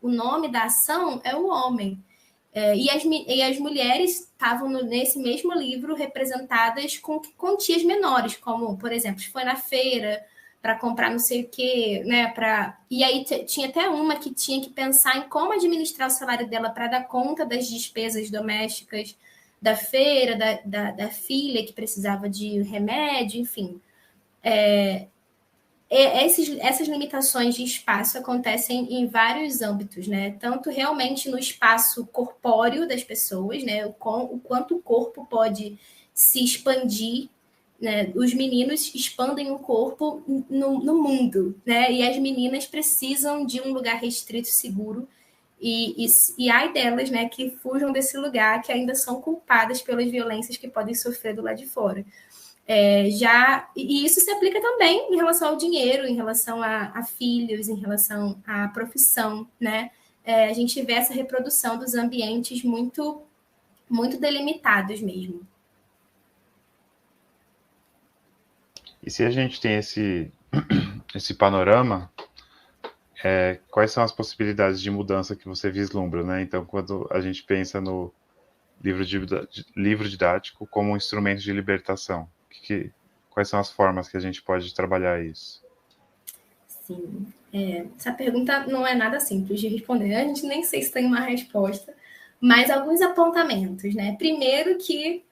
o nome da ação é o homem. E as mulheres estavam nesse mesmo livro representadas com quantias menores, como, por exemplo, foi na feira para comprar não sei o quê, né? E aí tinha até uma que tinha que pensar em como administrar o salário dela para dar conta das despesas domésticas da feira, da filha que precisava de remédio, enfim. Essas limitações de espaço acontecem em vários âmbitos, né? Tanto realmente no espaço corpóreo das pessoas, né? O quanto o corpo pode se expandir, né? Os meninos expandem o corpo no mundo, né? E as meninas precisam de um lugar restrito, seguro, e ai delas, né, que fujam desse lugar, que ainda são culpadas pelas violências que podem sofrer do lado de fora. E isso se aplica também em relação ao dinheiro, em relação a filhos, em relação à profissão, né? A gente vê essa reprodução dos ambientes muito, muito delimitados mesmo. E se a gente tem esse panorama, quais são as possibilidades de mudança que você vislumbra, né? Então, quando a gente pensa no livro didático como um instrumento de libertação, quais são as formas que a gente pode trabalhar isso? Sim, essa pergunta não é nada simples de responder. A gente nem sei se tem uma resposta, mas alguns apontamentos, né? Primeiro que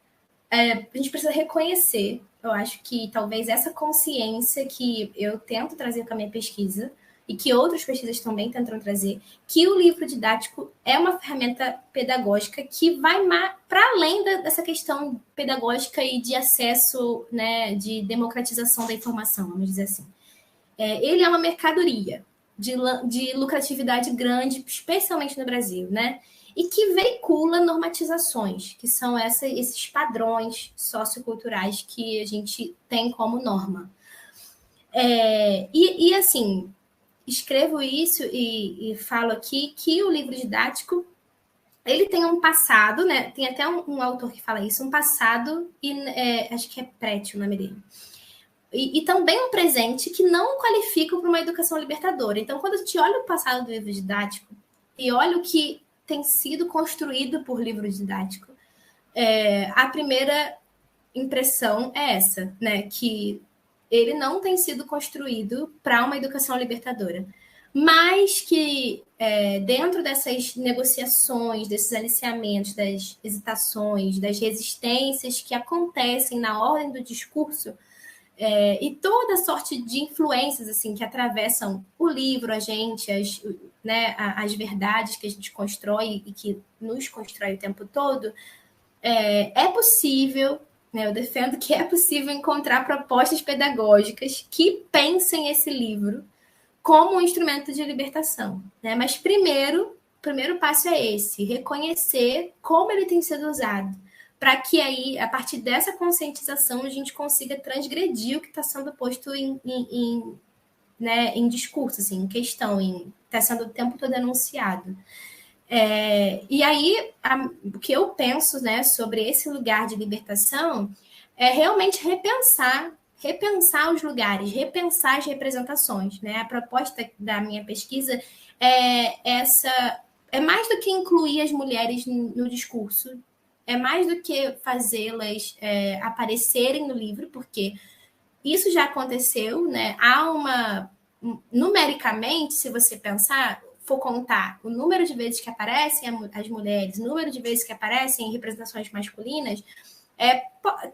a gente precisa reconhecer, eu acho que talvez essa consciência que eu tento trazer com a minha pesquisa, e que outras pesquisas também tentam trazer, que o livro didático é uma ferramenta pedagógica que vai para além dessa questão pedagógica e de acesso, né, de democratização da informação, vamos dizer assim. Ele é uma mercadoria de lucratividade grande, especialmente no Brasil, né? E que veicula normatizações, que são esses padrões socioculturais que a gente tem como norma. E assim, escrevo isso e falo aqui que o livro didático ele tem um passado, né? Tem até um autor que fala isso, um passado, acho que é Prete o nome dele. E também um presente que não qualifica para uma educação libertadora. Então, quando a gente olha o passado do livro didático e olha o que tem sido construído por livro didático, a primeira impressão é essa, né? Que ele não tem sido construído para uma educação libertadora. Mas que dentro dessas negociações, desses aliciamentos, das hesitações, das resistências que acontecem na ordem do discurso, e toda sorte de influências assim que atravessam o livro, a gente, as verdades que a gente constrói e que nos constrói o tempo todo, é possível, né, eu defendo que é possível encontrar propostas pedagógicas que pensem esse livro como um instrumento de libertação, né? Mas o primeiro passo é esse, reconhecer como ele tem sido usado, para que aí, a partir dessa conscientização, a gente consiga transgredir o que está sendo posto em discurso, assim, em questão, está sendo o tempo todo anunciado. E aí, o que eu penso, né, sobre esse lugar de libertação é realmente repensar os lugares, repensar as representações, né? A proposta da minha pesquisa é mais do que incluir as mulheres no discurso, é mais do que fazê-las aparecerem no livro, porque isso já aconteceu, né? Numericamente, se você for contar o número de vezes que aparecem as mulheres, o número de vezes que aparecem em representações masculinas,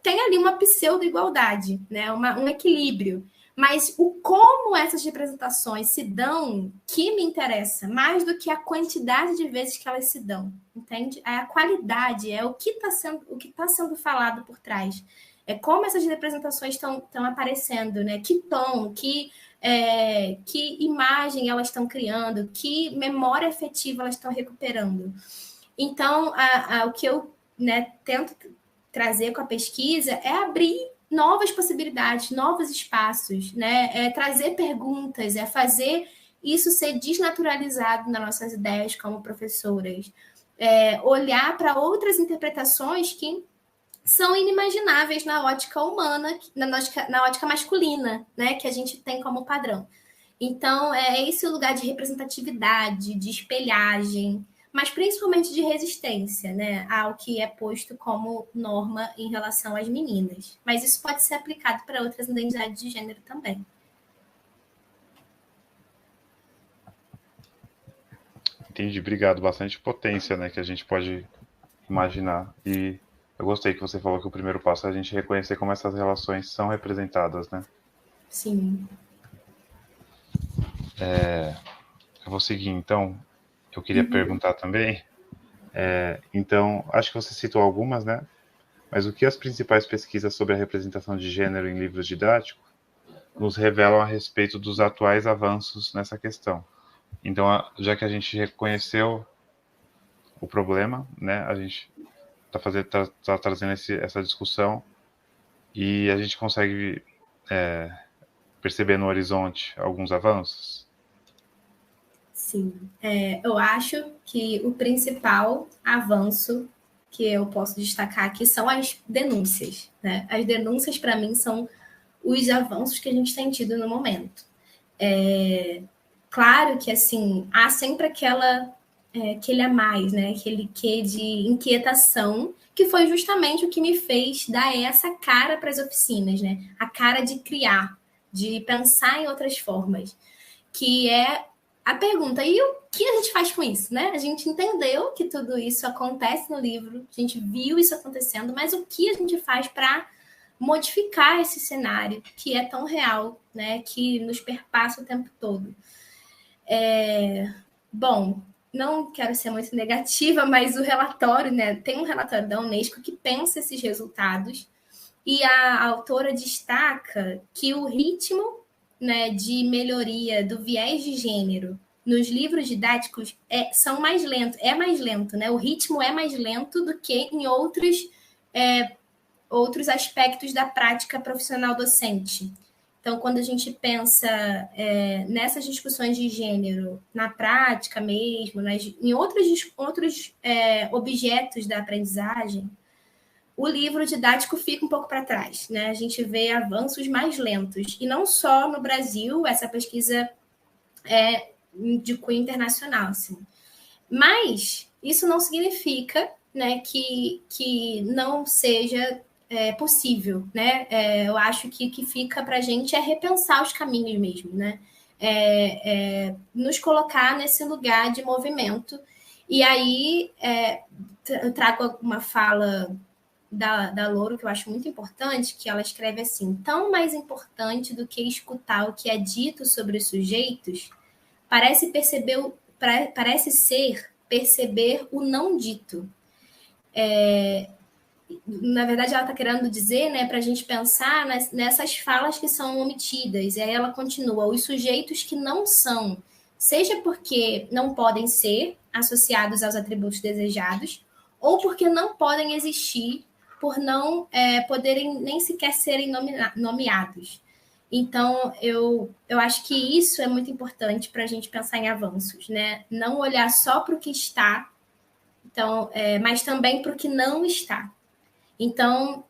tem ali uma pseudo-igualdade, né? Um equilíbrio. Mas como essas representações se dão, que me interessa, mais do que a quantidade de vezes que elas se dão, entende? É a qualidade, é o que está sendo falado por trás. É como essas representações estão aparecendo, né? Que tom, que imagem elas estão criando, que memória afetiva elas estão recuperando. Então, o que eu, né, tento trazer com a pesquisa é abrir novas possibilidades, novos espaços, né? Trazer perguntas, fazer isso ser desnaturalizado nas nossas ideias como professoras. Olhar para outras interpretações que são inimagináveis na ótica humana, na ótica masculina, né, que a gente tem como padrão. Então, é esse o lugar de representatividade, de espelhagem, mas principalmente de resistência, né, ao que é posto como norma em relação às meninas. Mas isso pode ser aplicado para outras identidades de gênero também. Entendi, obrigado. Bastante potência, né, que a gente pode imaginar. E eu gostei que você falou que o primeiro passo é a gente reconhecer como essas relações são representadas, né? Sim. Eu vou seguir, então. Eu queria perguntar também. Então, acho que você citou algumas, né? Mas o que as principais pesquisas sobre a representação de gênero em livros didáticos nos revelam a respeito dos atuais avanços nessa questão? Então, já que a gente reconheceu o problema, né? A gente tá trazendo essa discussão e a gente consegue perceber no horizonte alguns avanços? Sim, eu acho que o principal avanço que eu posso destacar aqui são as denúncias, né? As denúncias, para mim, são os avanços que a gente tem tido no momento. Claro que, assim, há sempre aquele a mais, né? Aquele quê de inquietação, que foi justamente o que me fez dar essa cara para as oficinas, né? A cara de criar, de pensar em outras formas, que é a pergunta, e o que a gente faz com isso, né? A gente entendeu que tudo isso acontece no livro, a gente viu isso acontecendo, mas o que a gente faz para modificar esse cenário que é tão real, né? Que nos perpassa o tempo todo. Bom, não quero ser muito negativa, mas o relatório, né? Tem um relatório da Unesco que pensa esses resultados e a autora destaca que o ritmo, né, de melhoria do viés de gênero nos livros didáticos são mais lentos, é mais lento, né? O ritmo é mais lento do que em outros aspectos da prática profissional docente. Então, quando a gente pensa nessas discussões de gênero, na prática mesmo, em outros objetos da aprendizagem, o livro didático fica um pouco para trás, né? A gente vê avanços mais lentos. E não só no Brasil, essa pesquisa é de cunho internacional, assim. Mas isso não significa, né, que não seja possível, né? Eu acho que o que fica para a gente é repensar os caminhos mesmo, né? Nos colocar nesse lugar de movimento. E aí eu trago uma fala da Louro, que eu acho muito importante, que ela escreve assim: tão mais importante do que escutar o que é dito sobre os sujeitos, parece ser perceber o não dito. Na verdade, ela está querendo dizer, né, para a gente pensar nessas falas que são omitidas. E aí ela continua: os sujeitos que não são, seja porque não podem ser associados aos atributos desejados, ou porque não podem existir, por não poderem nem sequer serem nomeados. Então, eu acho que isso é muito importante para a gente pensar em avanços, né? Não olhar só para o que está, então, mas também para o que não está. Então,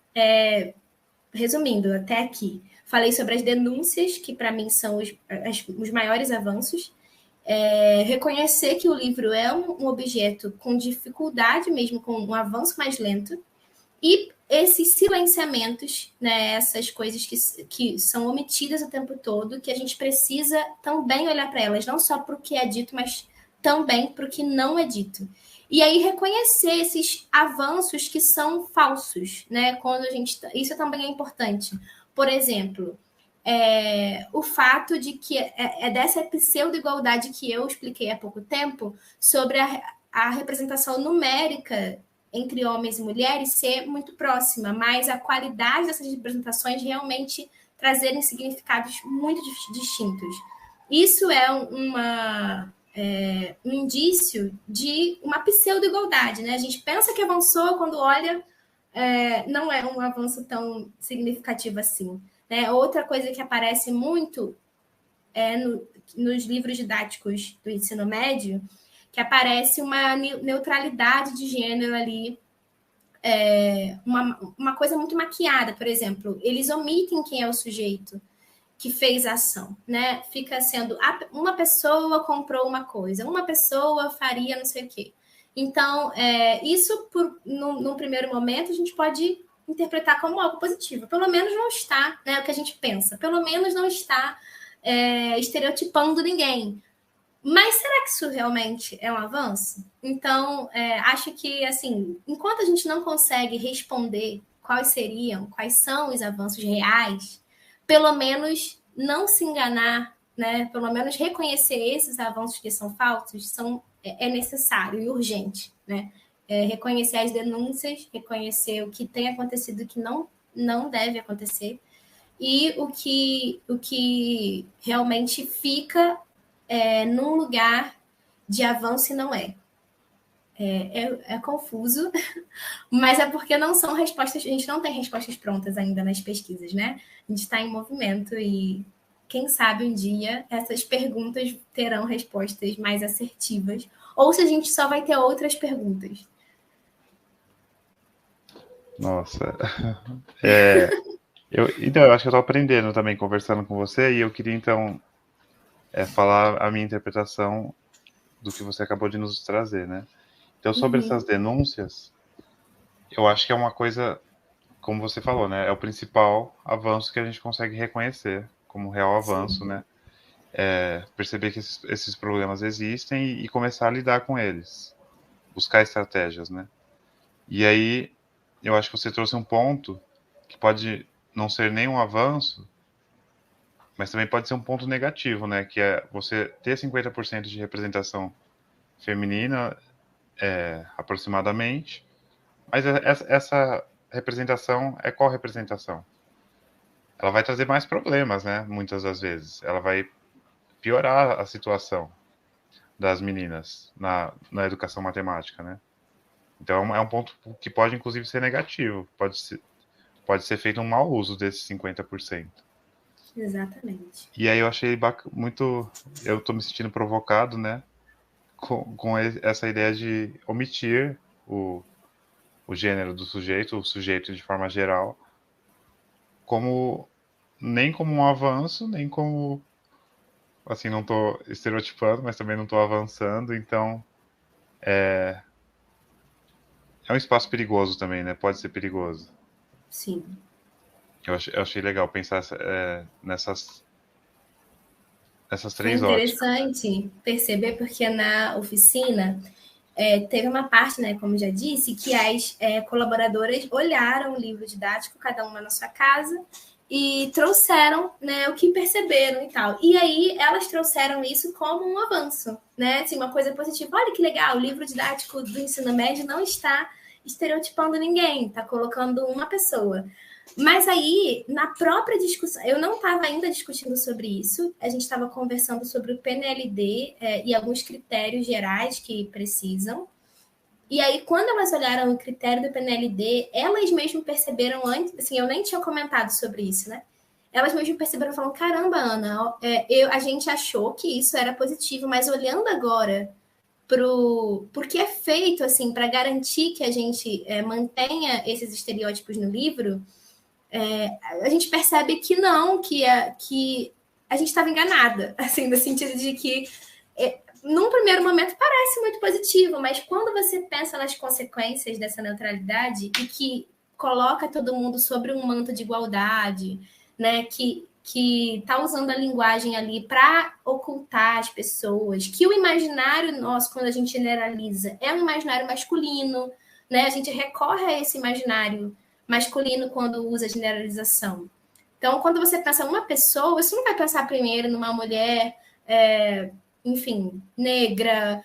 resumindo até aqui, falei sobre as denúncias, que para mim são os maiores avanços. Reconhecer que o livro é um objeto com dificuldade mesmo, com um avanço mais lento, e esses silenciamentos, né, essas coisas que são omitidas o tempo todo, que a gente precisa também olhar para elas, não só para o que é dito, mas também para o que não é dito. E aí reconhecer esses avanços que são falsos, né? Quando a gente, isso também é importante. Por exemplo, o fato de que dessa pseudo-igualdade que eu expliquei há pouco tempo sobre a representação numérica entre homens e mulheres ser muito próxima, mas a qualidade dessas representações realmente trazerem significados muito distintos. Isso é um indício de uma pseudo-igualdade, né? A gente pensa que avançou quando olha, não é um avanço tão significativo assim. Né? Outra coisa que aparece muito nos livros didáticos do ensino médio, que aparece uma neutralidade de gênero ali uma coisa muito maquiada, por exemplo, eles omitem quem é o sujeito que fez a ação, né? Fica sendo uma pessoa comprou uma coisa, uma pessoa faria não sei o quê. Então, isso, num primeiro momento, a gente pode interpretar como algo positivo. Pelo menos não está, né, o que a gente pensa. Pelo menos não está estereotipando ninguém. Mas será que isso realmente é um avanço? Então, acho que, assim, enquanto a gente não consegue responder quais são os avanços reais, pelo menos não se enganar, né? Pelo menos reconhecer esses avanços que são falsos é necessário e urgente, né? Reconhecer as denúncias, reconhecer o que tem acontecido e o que não deve acontecer, e o que realmente fica num lugar de avanço e não é. É confuso, mas é porque não são respostas, a gente não tem respostas prontas ainda nas pesquisas, né? A gente está em movimento e quem sabe um dia essas perguntas terão respostas mais assertivas, ou se a gente só vai ter outras perguntas. Nossa. Então, eu acho que eu estou aprendendo também, conversando com você, e eu queria, então, falar a minha interpretação do que você acabou de nos trazer, né? Então, sobre essas denúncias, eu acho que é uma coisa, como você falou, né? É o principal avanço que a gente consegue reconhecer como real avanço, né? Perceber que esses problemas existem e começar a lidar com eles. Buscar estratégias, né? E aí, eu acho que você trouxe um ponto que pode não ser nem um avanço, mas também pode ser um ponto negativo, né? Que é você ter 50% de representação feminina, aproximadamente, mas essa representação é qual representação? Ela vai trazer mais problemas, né? Muitas das vezes. Ela vai piorar a situação das meninas na educação matemática, né? Então é um ponto que pode, inclusive, ser negativo. Pode ser feito um mau uso desses 50%. Exatamente. E aí eu achei muito... Eu tô me sentindo provocado, né? Com essa ideia de omitir o gênero do sujeito, o sujeito de forma geral, nem como um avanço, nem como... Assim, não tô estereotipando, mas também não tô avançando, então é um espaço perigoso também, né? Pode ser perigoso. Sim. Eu achei legal pensar nessas Foi três óticas. interessante perceber, porque na oficina teve uma parte, né, como já disse, que as colaboradoras olharam o livro didático, cada uma na sua casa, e trouxeram, né, o que perceberam e tal. E aí elas trouxeram isso como um avanço, né? Assim, uma coisa positiva. Olha que legal, o livro didático do ensino médio não está estereotipando ninguém, está colocando uma pessoa. Mas aí, na própria discussão, eu não estava ainda discutindo sobre isso, a gente estava conversando sobre o PNLD e alguns critérios gerais que precisam. E aí, quando elas olharam o critério do PNLD, elas mesmo perceberam antes, assim, eu nem tinha comentado sobre isso, né? Elas mesmo perceberam, falando, caramba, Ana, a gente achou que isso era positivo, mas olhando agora porque é feito, assim, para garantir que a gente mantenha esses estereótipos no livro, a gente percebe que não, que a gente estava enganada, assim, no sentido de que num primeiro momento parece muito positivo, mas quando você pensa nas consequências dessa neutralidade e que coloca todo mundo sobre um manto de igualdade, né, que está usando a linguagem ali para ocultar as pessoas, que o imaginário nosso, quando a gente generaliza, é um imaginário masculino, né? A gente recorre a esse imaginário masculino quando usa generalização. Então, quando você pensa numa pessoa, você não vai pensar primeiro numa mulher, enfim, negra,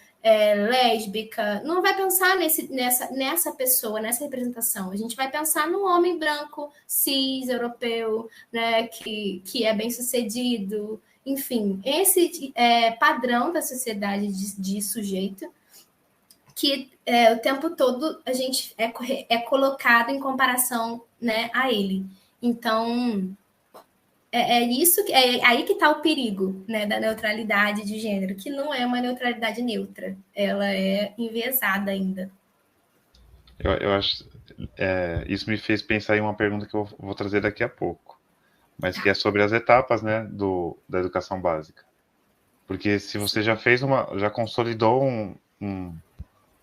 lésbica, não vai pensar nessa pessoa, nessa representação. A gente vai pensar no homem branco, cis, europeu, né, que é bem sucedido, enfim, esse padrão da sociedade de sujeito que o tempo todo a gente é colocado em comparação, né, a ele. Então, isso, aí que está o perigo, né, da neutralidade de gênero, que não é uma neutralidade neutra, ela é enviesada ainda. Eu acho isso me fez pensar em uma pergunta que eu vou trazer daqui a pouco, mas que é sobre as etapas, né, da educação básica. Porque se você já consolidou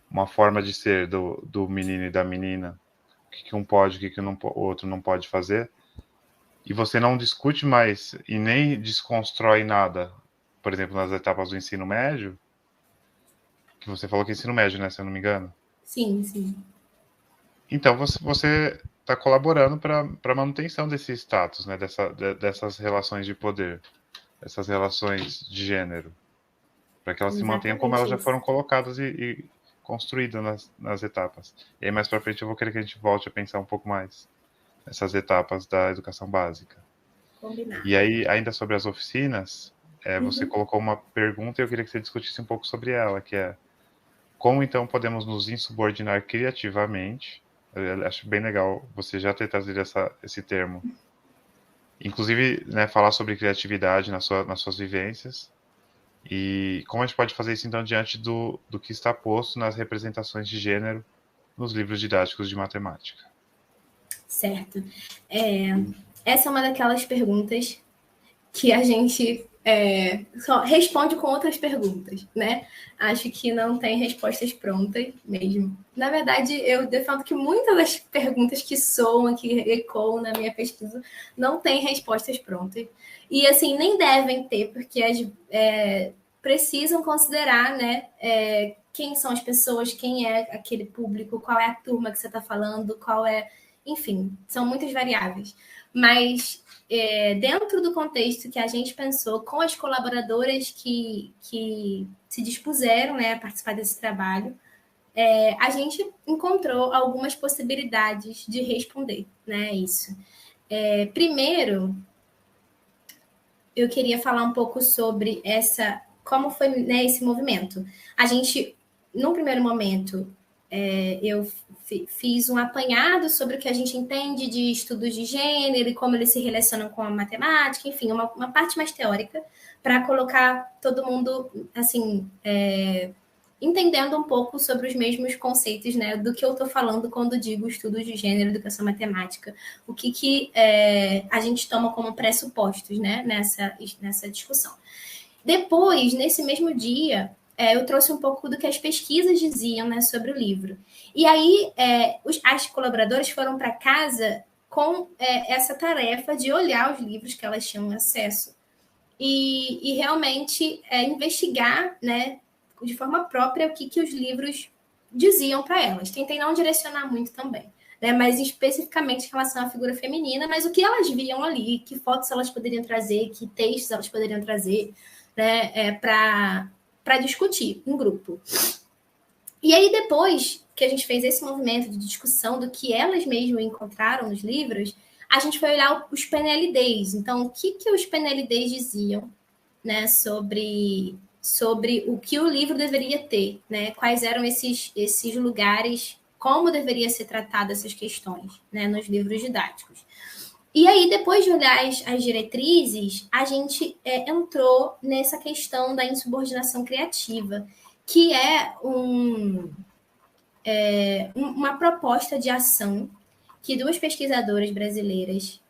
uma forma de ser do menino e da menina, o que um pode, o que o outro não pode fazer, e você não discute mais e nem desconstrói nada, por exemplo, nas etapas do ensino médio, que você falou que é ensino médio, né, se eu não me engano. Sim, sim. Então você está colaborando para a manutenção desse status, né, dessas relações de poder, essas relações de gênero, para que elas se mantenham como elas Exatamente já isso. foram colocadas e construídas nas etapas. E aí mais para frente eu vou querer que a gente volte a pensar um pouco mais nessas etapas da educação básica. E Combinado. aí, ainda sobre as oficinas, você Uhum. colocou uma pergunta e eu queria que você discutisse um pouco sobre ela, que é como então podemos nos insubordinar criativamente? Eu acho bem legal você já ter trazido esse termo. Inclusive, né, falar sobre criatividade nas suas vivências. E como a gente pode fazer isso então diante do que está posto nas representações de gênero nos livros didáticos de matemática? Certo. Essa é uma daquelas perguntas que a gente só responde com outras perguntas, né? Acho que não tem respostas prontas mesmo. Na verdade, eu defendo que muitas das perguntas que soam, que ecoam na minha pesquisa, não têm respostas prontas. E, assim, nem devem ter, porque precisam considerar, né, quem são as pessoas, quem é aquele público, qual é a turma que você está falando, qual é... Enfim, são muitas variáveis. Mas dentro do contexto que a gente pensou, com as colaboradoras que se dispuseram, né, a participar desse trabalho, a gente encontrou algumas possibilidades de responder, né, isso. Primeiro, eu queria falar um pouco sobre como foi, né, esse movimento. A gente, num primeiro momento, eu fiz um apanhado sobre o que a gente entende de estudos de gênero e como eles se relacionam com a matemática, enfim, uma parte mais teórica, para colocar todo mundo, assim, entendendo um pouco sobre os mesmos conceitos, né, do que eu estou falando quando digo estudos de gênero, educação matemática, o que a gente toma como pressupostos, né, nessa discussão. Depois, nesse mesmo dia, eu trouxe um pouco do que as pesquisas diziam, né, sobre o livro. E aí, as colaboradoras foram para casa com essa tarefa de olhar os livros que elas tinham acesso e realmente investigar, né, de forma própria o que os livros diziam para elas. Tentei não direcionar muito também, né, mas especificamente em relação à figura feminina, mas o que elas viam ali, que fotos elas poderiam trazer, que textos elas poderiam trazer, né, para discutir em grupo. E aí, depois que a gente fez esse movimento de discussão do que elas mesmas encontraram nos livros, a gente foi olhar os PNLDs. Então, o que os PNLDs diziam, né, sobre o que o livro deveria ter, né? Quais eram esses lugares, como deveria ser tratada essas questões, né, nos livros didáticos. E aí, depois de olhar as diretrizes, a gente entrou nessa questão da insubordinação criativa, que é uma proposta de ação que duas pesquisadoras brasileiras,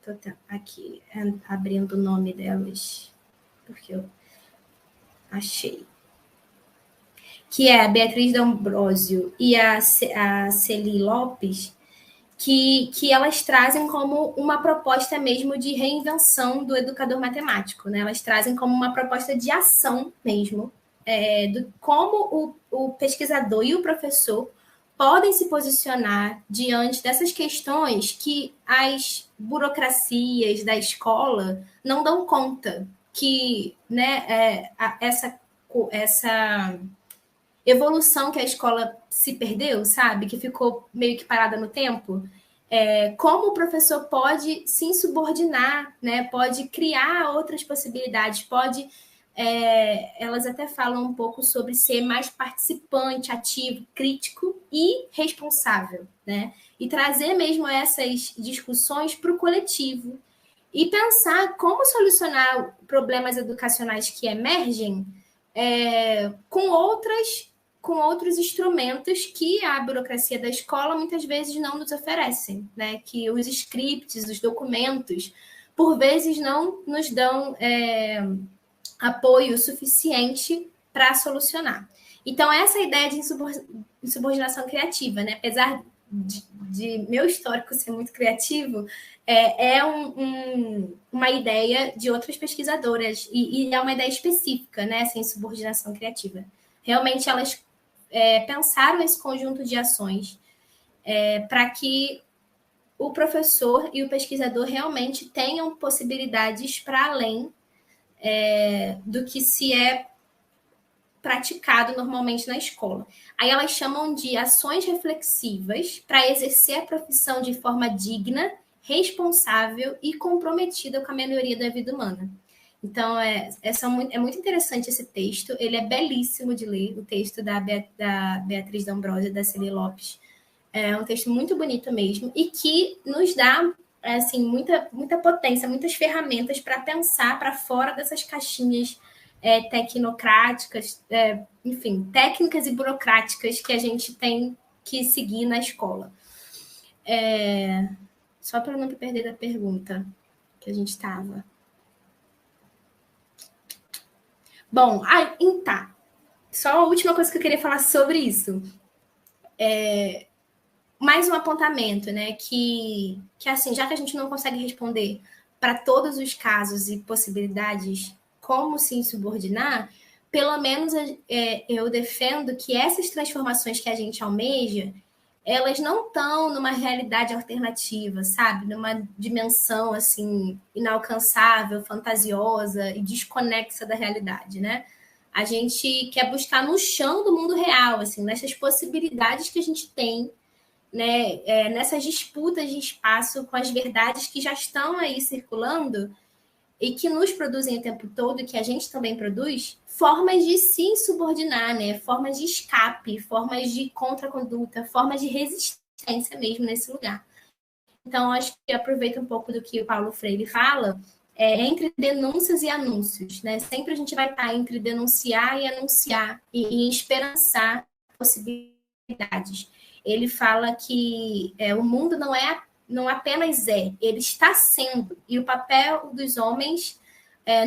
estou aqui abrindo o nome delas, porque eu achei, que é a Beatriz D'Ambrosio e a Celi Lopes, que elas trazem como uma proposta mesmo de reinvenção do educador matemático, né? Elas trazem como uma proposta de ação mesmo, do como o pesquisador e o professor podem se posicionar diante dessas questões que as burocracias da escola não dão conta, que, né, essa evolução que a escola se perdeu, sabe? Que ficou meio que parada no tempo. Como o professor pode se insubordinar, né? Pode criar outras possibilidades, pode... elas até falam um pouco sobre ser mais participante, ativo, crítico e responsável, né? E trazer mesmo essas discussões para o coletivo e pensar como solucionar problemas educacionais que emergem com outras com outros instrumentos que a burocracia da escola muitas vezes não nos oferecem, né? Que os scripts, os documentos, por vezes não nos dão apoio suficiente para solucionar. Então, essa ideia de insubordinação criativa, né? Apesar de meu histórico ser muito criativo, uma ideia de outras pesquisadoras, e é uma ideia específica, né? Essa insubordinação criativa. Realmente, elas pensaram esse conjunto de ações para que o professor e o pesquisador realmente tenham possibilidades para além do que se é praticado normalmente na escola. Aí elas chamam de ações reflexivas para exercer a profissão de forma digna, responsável e comprometida com a melhoria da vida humana. Então, é muito interessante esse texto, ele é belíssimo de ler, o texto da Beatriz D'Ambrosio e da Celi Lopes. É um texto muito bonito mesmo, e que nos dá assim, muita potência, muitas ferramentas para pensar para fora dessas caixinhas tecnocráticas, enfim, técnicas e burocráticas que a gente tem que seguir na escola. Só para não me perder da pergunta que a gente estava. Bom, tá. Só a última coisa que eu queria falar sobre isso. Mais um apontamento, né? Que assim, já que a gente não consegue responder para todos os casos e possibilidades como se insubordinar, pelo menos eu defendo que essas transformações que a gente almeja, elas não estão numa realidade alternativa, sabe? Numa dimensão, assim, inalcançável, fantasiosa e desconexa da realidade, né? A gente quer buscar no chão do mundo real, assim, nessas possibilidades que a gente tem, né? Nessas disputas de espaço com as verdades que já estão aí circulando e que nos produzem o tempo todo, e que a gente também produz, formas de se insubordinar, né? Formas de escape, formas de contraconduta, formas de resistência mesmo nesse lugar. Então, acho que aproveita um pouco do que o Paulo Freire fala, entre denúncias e anúncios, né? Sempre a gente vai estar entre denunciar e anunciar, e esperançar possibilidades. Ele fala que o mundo não apenas ele está sendo. E o papel dos homens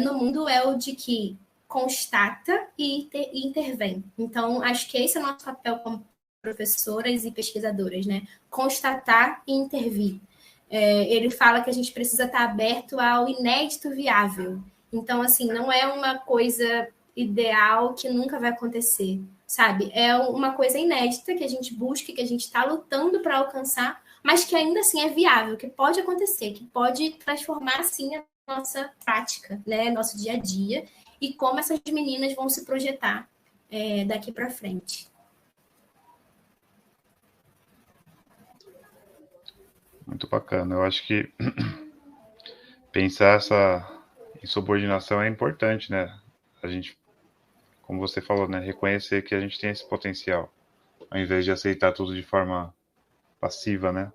no mundo é o de que constata e intervém. Então, acho que esse é o nosso papel como professoras e pesquisadoras, né? Constatar e intervir. Ele fala que a gente precisa estar aberto ao inédito viável. Então, assim, não é uma coisa ideal que nunca vai acontecer, sabe? É uma coisa inédita que a gente busca, que a gente está lutando para alcançar, mas que ainda assim é viável, que pode acontecer, que pode transformar, assim, a nossa prática, né? Nosso dia a dia, e como essas meninas vão se projetar daqui para frente. Muito bacana. Eu acho que pensar essa insubordinação é importante, né? A gente, como você falou, né? Reconhecer que a gente tem esse potencial, ao invés de aceitar tudo de forma passiva, né?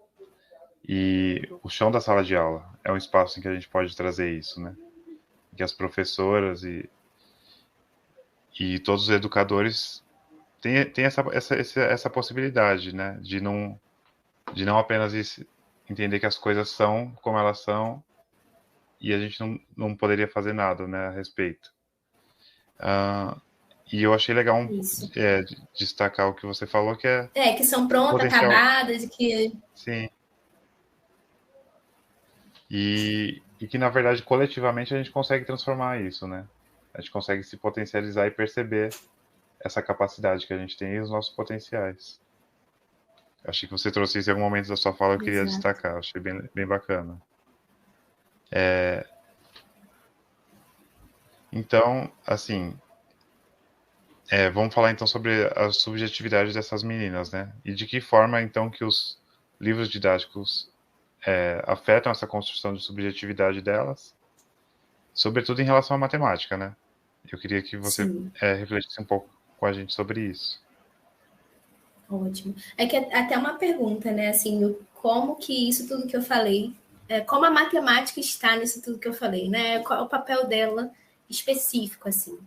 E o chão da sala de aula é um espaço em que a gente pode trazer isso, né? Que as professoras e todos os educadores têm essa possibilidade, né? De não apenas entender que as coisas são como elas são e a gente não poderia fazer nada, né, a respeito. E eu achei legal destacar o que você falou, que é que são prontas, potencial. acabadas, e que... Sim. E que, na verdade, coletivamente a gente consegue transformar isso, né? A gente consegue se potencializar e perceber essa capacidade que a gente tem e os nossos potenciais. Achei que você trouxe isso em algum momento da sua fala, eu queria destacar. Achei bem bacana. Então, assim, vamos falar então sobre a subjetividade dessas meninas, né? E de que forma, então, que os livros didáticos afetam essa construção de subjetividade delas, sobretudo em relação à matemática, né? Eu queria que você refletisse um pouco com a gente sobre isso. Ótimo. É que até uma pergunta, né? Assim, como que isso tudo que eu falei, como a matemática está nisso tudo que eu falei, né? Qual é o papel dela específico, assim?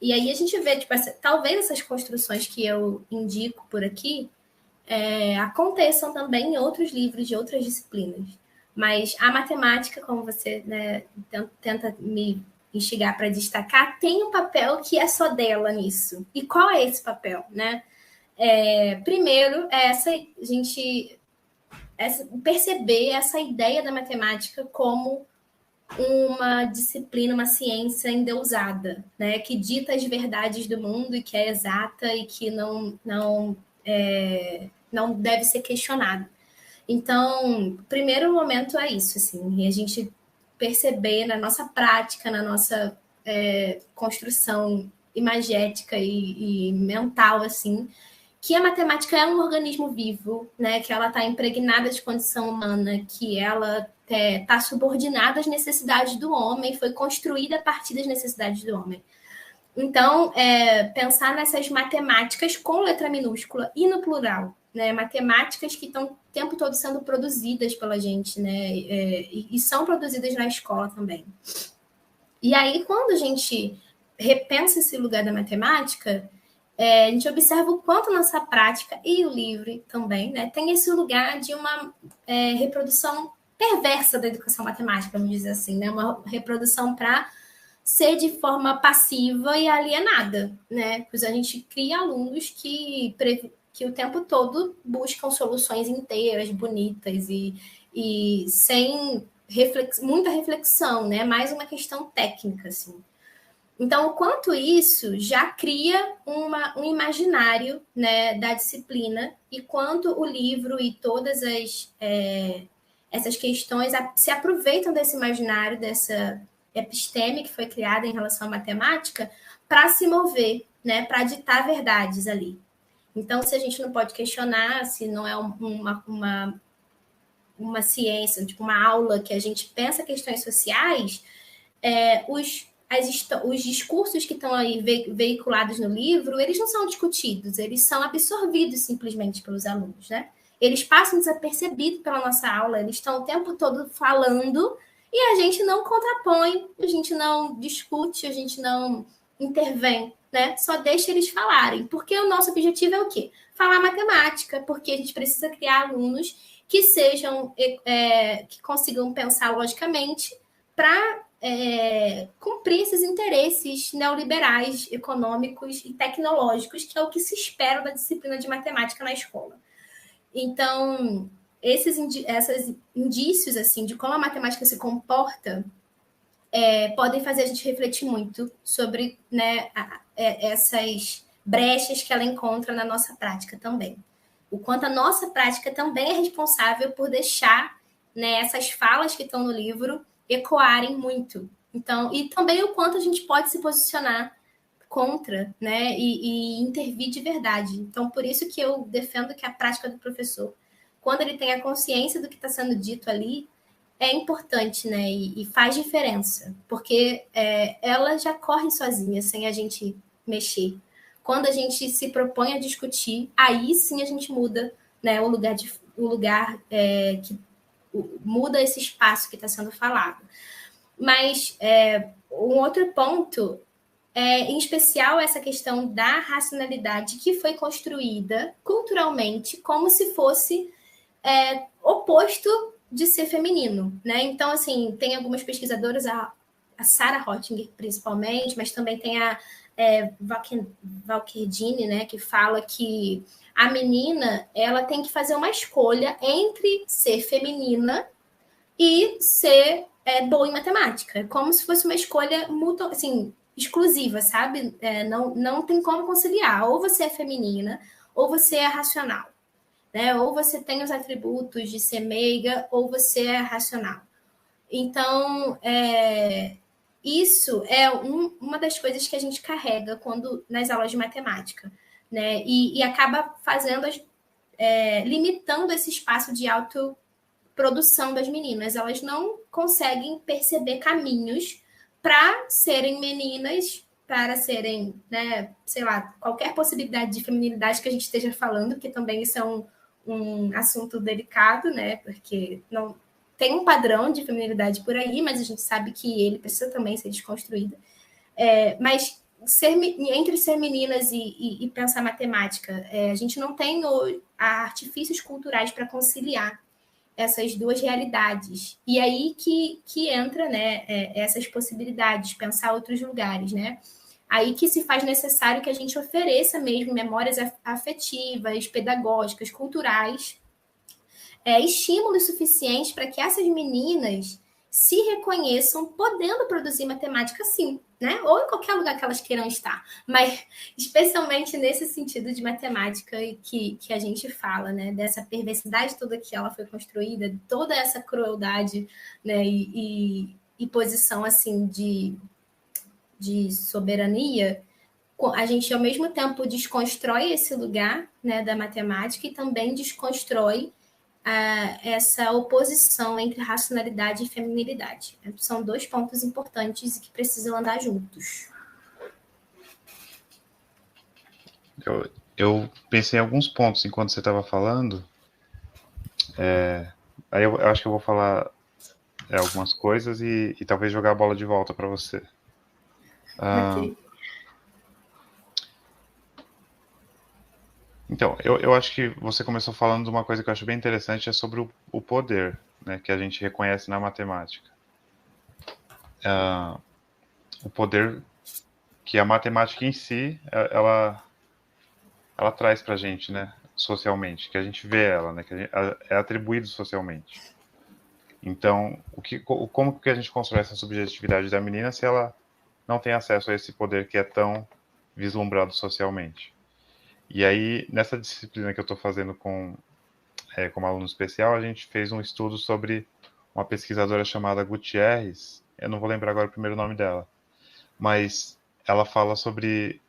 E aí a gente vê, tipo, talvez essas construções que eu indico por aqui aconteçam também em outros livros de outras disciplinas. Mas a matemática, como você, né, tenta me instigar para destacar, tem um papel que é só dela nisso. E qual é esse papel, né? Primeiro, perceber essa ideia da matemática como uma disciplina, uma ciência endeusada, né? Que dita as verdades do mundo e que é exata e que não deve ser questionada. Então, primeiro momento é isso, assim, e a gente perceber na nossa prática, na nossa construção imagética e mental, assim, que a matemática é um organismo vivo, né? Que ela está impregnada de condição humana, que ela está subordinada às necessidades do homem, foi construída a partir das necessidades do homem. Então, pensar nessas matemáticas com letra minúscula e no plural, né? Matemáticas que estão o tempo todo sendo produzidas pela gente, né? E são produzidas na escola também. E aí, quando a gente repensa esse lugar da matemática, a gente observa o quanto nossa prática e o livro também, né, tem esse lugar de uma reprodução perversa da educação matemática, vamos dizer assim, né? Uma reprodução para ser de forma passiva e alienada, né? Pois a gente cria alunos que o tempo todo buscam soluções inteiras, bonitas e sem muita reflexão, né? Mais uma questão técnica, assim. Então, o quanto isso já cria um imaginário, né, da disciplina, e quanto o livro e todas essas questões se aproveitam desse imaginário, dessa episteme que foi criada em relação à matemática, para se mover, né, para ditar verdades ali. Então, se a gente não pode questionar, se não é uma ciência, tipo uma aula que a gente pensa questões sociais, os discursos que estão aí veiculados no livro, eles não são discutidos, eles são absorvidos simplesmente pelos alunos, né? Eles passam desapercebidos pela nossa aula, eles estão o tempo todo falando e a gente não contrapõe, a gente não discute, a gente não intervém, né? Só deixa eles falarem, porque o nosso objetivo é o quê? Falar matemática, porque a gente precisa criar alunos que sejam, que consigam pensar logicamente para cumprir esses interesses neoliberais, econômicos e tecnológicos, que é o que se espera da disciplina de matemática na escola. Então, esses indícios assim, de como a matemática se comporta podem fazer a gente refletir muito sobre, né, essas brechas que ela encontra na nossa prática também. O quanto a nossa prática também é responsável por deixar, né, essas falas que estão no livro ecoarem muito. Então, e também o quanto a gente pode se posicionar contra, né, e intervir de verdade. Então, por isso que eu defendo que a prática do professor, quando ele tem a consciência do que está sendo dito ali, é importante, né, e faz diferença, porque ela já corre sozinha, sem a gente mexer. Quando a gente se propõe a discutir, aí sim a gente muda, né, o lugar que muda esse espaço que está sendo falado. Mas um outro ponto em especial essa questão da racionalidade que foi construída culturalmente como se fosse oposto de ser feminino, né? Então, assim, tem algumas pesquisadoras, a Sarah Rottinger, principalmente, mas também tem a Valkerdini, né, que fala que a menina, ela tem que fazer uma escolha entre ser feminina e ser boa em matemática, como se fosse uma escolha assim, exclusiva, sabe? Não tem como conciliar. Ou você é feminina, ou você é racional. Né? Ou você tem os atributos de ser meiga, ou você é racional. Então, isso é uma das coisas que a gente carrega nas aulas de matemática, né? E acaba fazendo limitando esse espaço de autoprodução das meninas. Elas não conseguem perceber caminhos para serem meninas, para serem, né, sei lá, qualquer possibilidade de feminilidade que a gente esteja falando, que também isso é um assunto delicado, né? Porque não tem um padrão de feminilidade por aí, mas a gente sabe que ele precisa também ser desconstruído. Mas entre ser meninas e pensar matemática, a gente não tem artifícios culturais para conciliar essas duas realidades. E aí que entra, né, essas possibilidades, pensar outros lugares, né? Aí que se faz necessário que a gente ofereça mesmo memórias afetivas, pedagógicas, culturais, estímulos suficientes para que essas meninas se reconheçam podendo produzir matemática sim, né? Ou em qualquer lugar que elas queiram estar, mas especialmente nesse sentido de matemática que a gente fala, né? Dessa perversidade toda que ela foi construída, toda essa crueldade, né? E posição assim de soberania, a gente ao mesmo tempo desconstrói esse lugar, né, da matemática e também desconstrói essa oposição entre racionalidade e feminilidade. São dois pontos importantes e que precisam andar juntos. Eu pensei em alguns pontos enquanto você estava falando. Aí eu acho que eu vou falar algumas coisas e talvez jogar a bola de volta para você. Ok. Então, eu acho que você começou falando de uma coisa que eu acho bem interessante, é sobre o poder, né, que a gente reconhece na matemática. O poder que a matemática em si, ela traz para a gente, né, socialmente, que a gente vê ela, né, que é atribuído socialmente. Então, como que a gente constrói essa subjetividade da menina se ela não tem acesso a esse poder que é tão vislumbrado socialmente? E aí, nessa disciplina que eu estou fazendo como aluno especial, a gente fez um estudo sobre uma pesquisadora chamada Gutierrez. Eu não vou lembrar agora o primeiro nome dela, mas ela fala sobre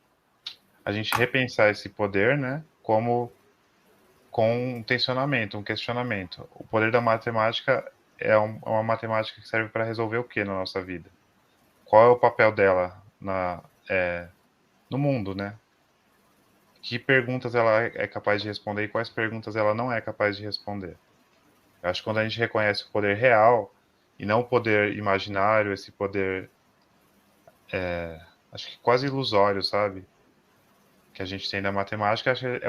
a gente repensar esse poder, né, como com um tensionamento, um questionamento. O poder da matemática é uma matemática que serve para resolver o que na nossa vida? Qual é o papel dela no mundo, né? Que perguntas ela é capaz de responder e quais perguntas ela não é capaz de responder? Eu acho que quando a gente reconhece o poder real e não o poder imaginário, esse poder, acho que quase ilusório, sabe? Que a gente tem na matemática, acho que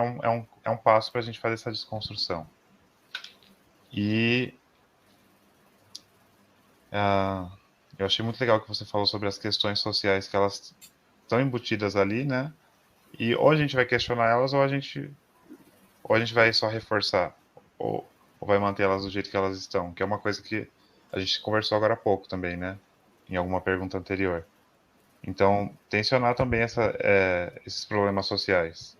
é um passo para a gente fazer essa desconstrução. E eu achei muito legal que você falou sobre as questões sociais que elas estão embutidas ali, né? E ou a gente vai questionar elas ou a gente vai só reforçar, ou vai manter elas do jeito que elas estão, que é uma coisa que a gente conversou agora há pouco também, né? Em alguma pergunta anterior. Então, tensionar também esses problemas sociais.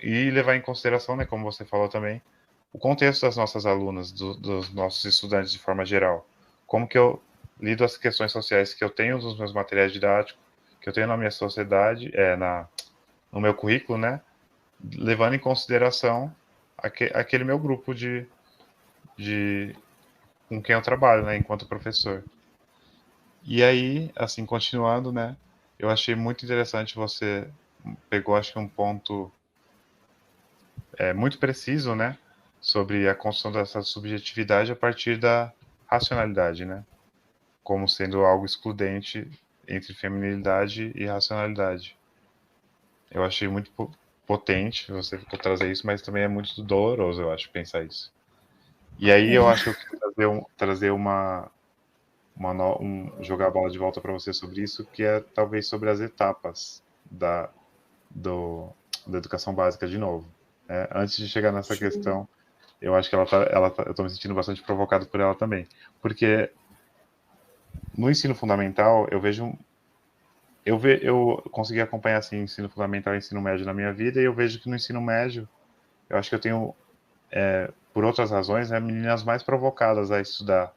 E levar em consideração, né, como você falou também, o contexto das nossas alunas, dos nossos estudantes de forma geral. Como que eu lido as questões sociais que eu tenho nos meus materiais didáticos, que eu tenho na minha sociedade, no meu currículo, né, levando em consideração aquele meu grupo de com quem eu trabalho, né, enquanto professor. E aí, assim, continuando, né, eu achei muito interessante você pegou, acho que um ponto muito preciso, né, sobre a construção dessa subjetividade a partir da racionalidade, né, como sendo algo excludente entre feminilidade e racionalidade. Eu achei muito potente você trazer isso, mas também é muito doloroso, eu acho, pensar isso. E aí eu acho que eu queria trazer jogar a bola de volta para você sobre isso, que é talvez sobre as etapas da, da educação básica de novo. Antes de chegar nessa questão, eu acho que eu estou me sentindo bastante provocado por ela também. Porque no ensino fundamental, eu consegui acompanhar assim, ensino fundamental e ensino médio na minha vida, e eu vejo que no ensino médio, eu acho que eu tenho, por outras razões, né, meninas mais provocadas a estudar,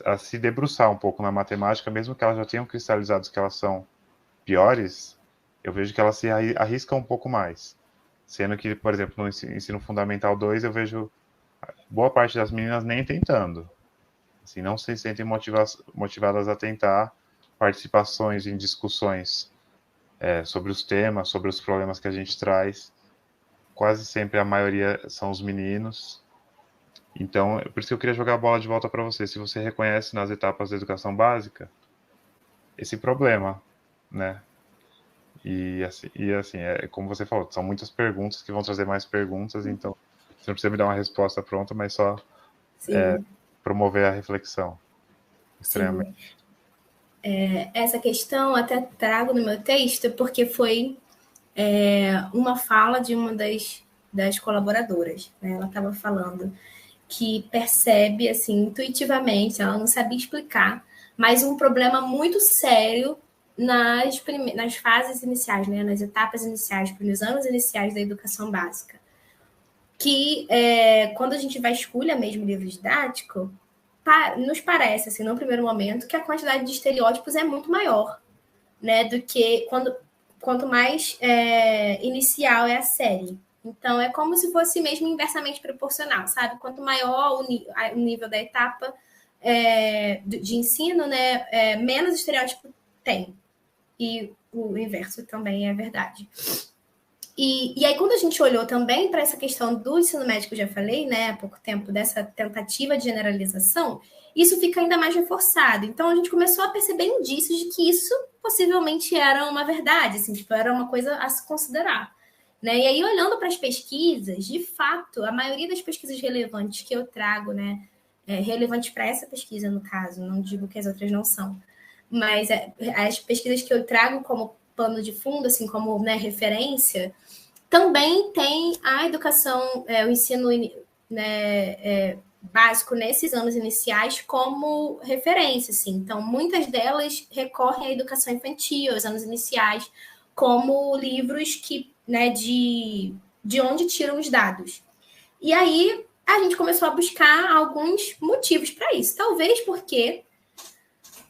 a se debruçar um pouco na matemática, mesmo que elas já tenham cristalizado que elas são piores, eu vejo que elas se arriscam um pouco mais. Sendo que, por exemplo, no ensino fundamental 2, eu vejo boa parte das meninas nem tentando. Assim, não se sentem motivadas a tentar participações em discussões sobre os temas, sobre os problemas que a gente traz. Quase sempre a maioria são os meninos. Então, por isso que eu queria jogar a bola de volta para você. Se você reconhece nas etapas da educação básica, esse problema, né? E assim, como você falou, são muitas perguntas que vão trazer mais perguntas, então você não precisa me dar uma resposta pronta, mas só Sim, promover a reflexão, extremamente. sim. Essa questão até trago no meu texto, porque foi uma fala de uma das colaboradoras. Né? Ela estava falando que percebe, assim, intuitivamente, ela não sabia explicar, mas um problema muito sério nas fases iniciais, né? Nas etapas iniciais, nos anos iniciais da educação básica. Que quando a gente vai escolher mesmo o livro didático, nos parece, assim, no primeiro momento, que a quantidade de estereótipos é muito maior, né, do que quanto mais inicial é a série. Então, é como se fosse mesmo inversamente proporcional, sabe? Quanto maior o nível da etapa de ensino, né, menos estereótipo tem. E o inverso também é verdade. E aí, quando a gente olhou também para essa questão do ensino médio, que eu já falei, né, há pouco tempo, dessa tentativa de generalização, isso fica ainda mais reforçado. Então, a gente começou a perceber indícios de que isso possivelmente era uma verdade, assim, tipo, era uma coisa a se considerar. Né? E aí, olhando para as pesquisas, de fato, a maioria das pesquisas relevantes que eu trago, né, relevantes para essa pesquisa, no caso, não digo que as outras não são, mas as pesquisas que eu trago como pano de fundo, assim, como, né, referência, também tem a educação, o ensino, né, básico nesses anos iniciais como referência. Assim. Então, muitas delas recorrem à educação infantil, aos anos iniciais, como livros né, de onde tiram os dados. E aí a gente começou a buscar alguns motivos para isso. Talvez porque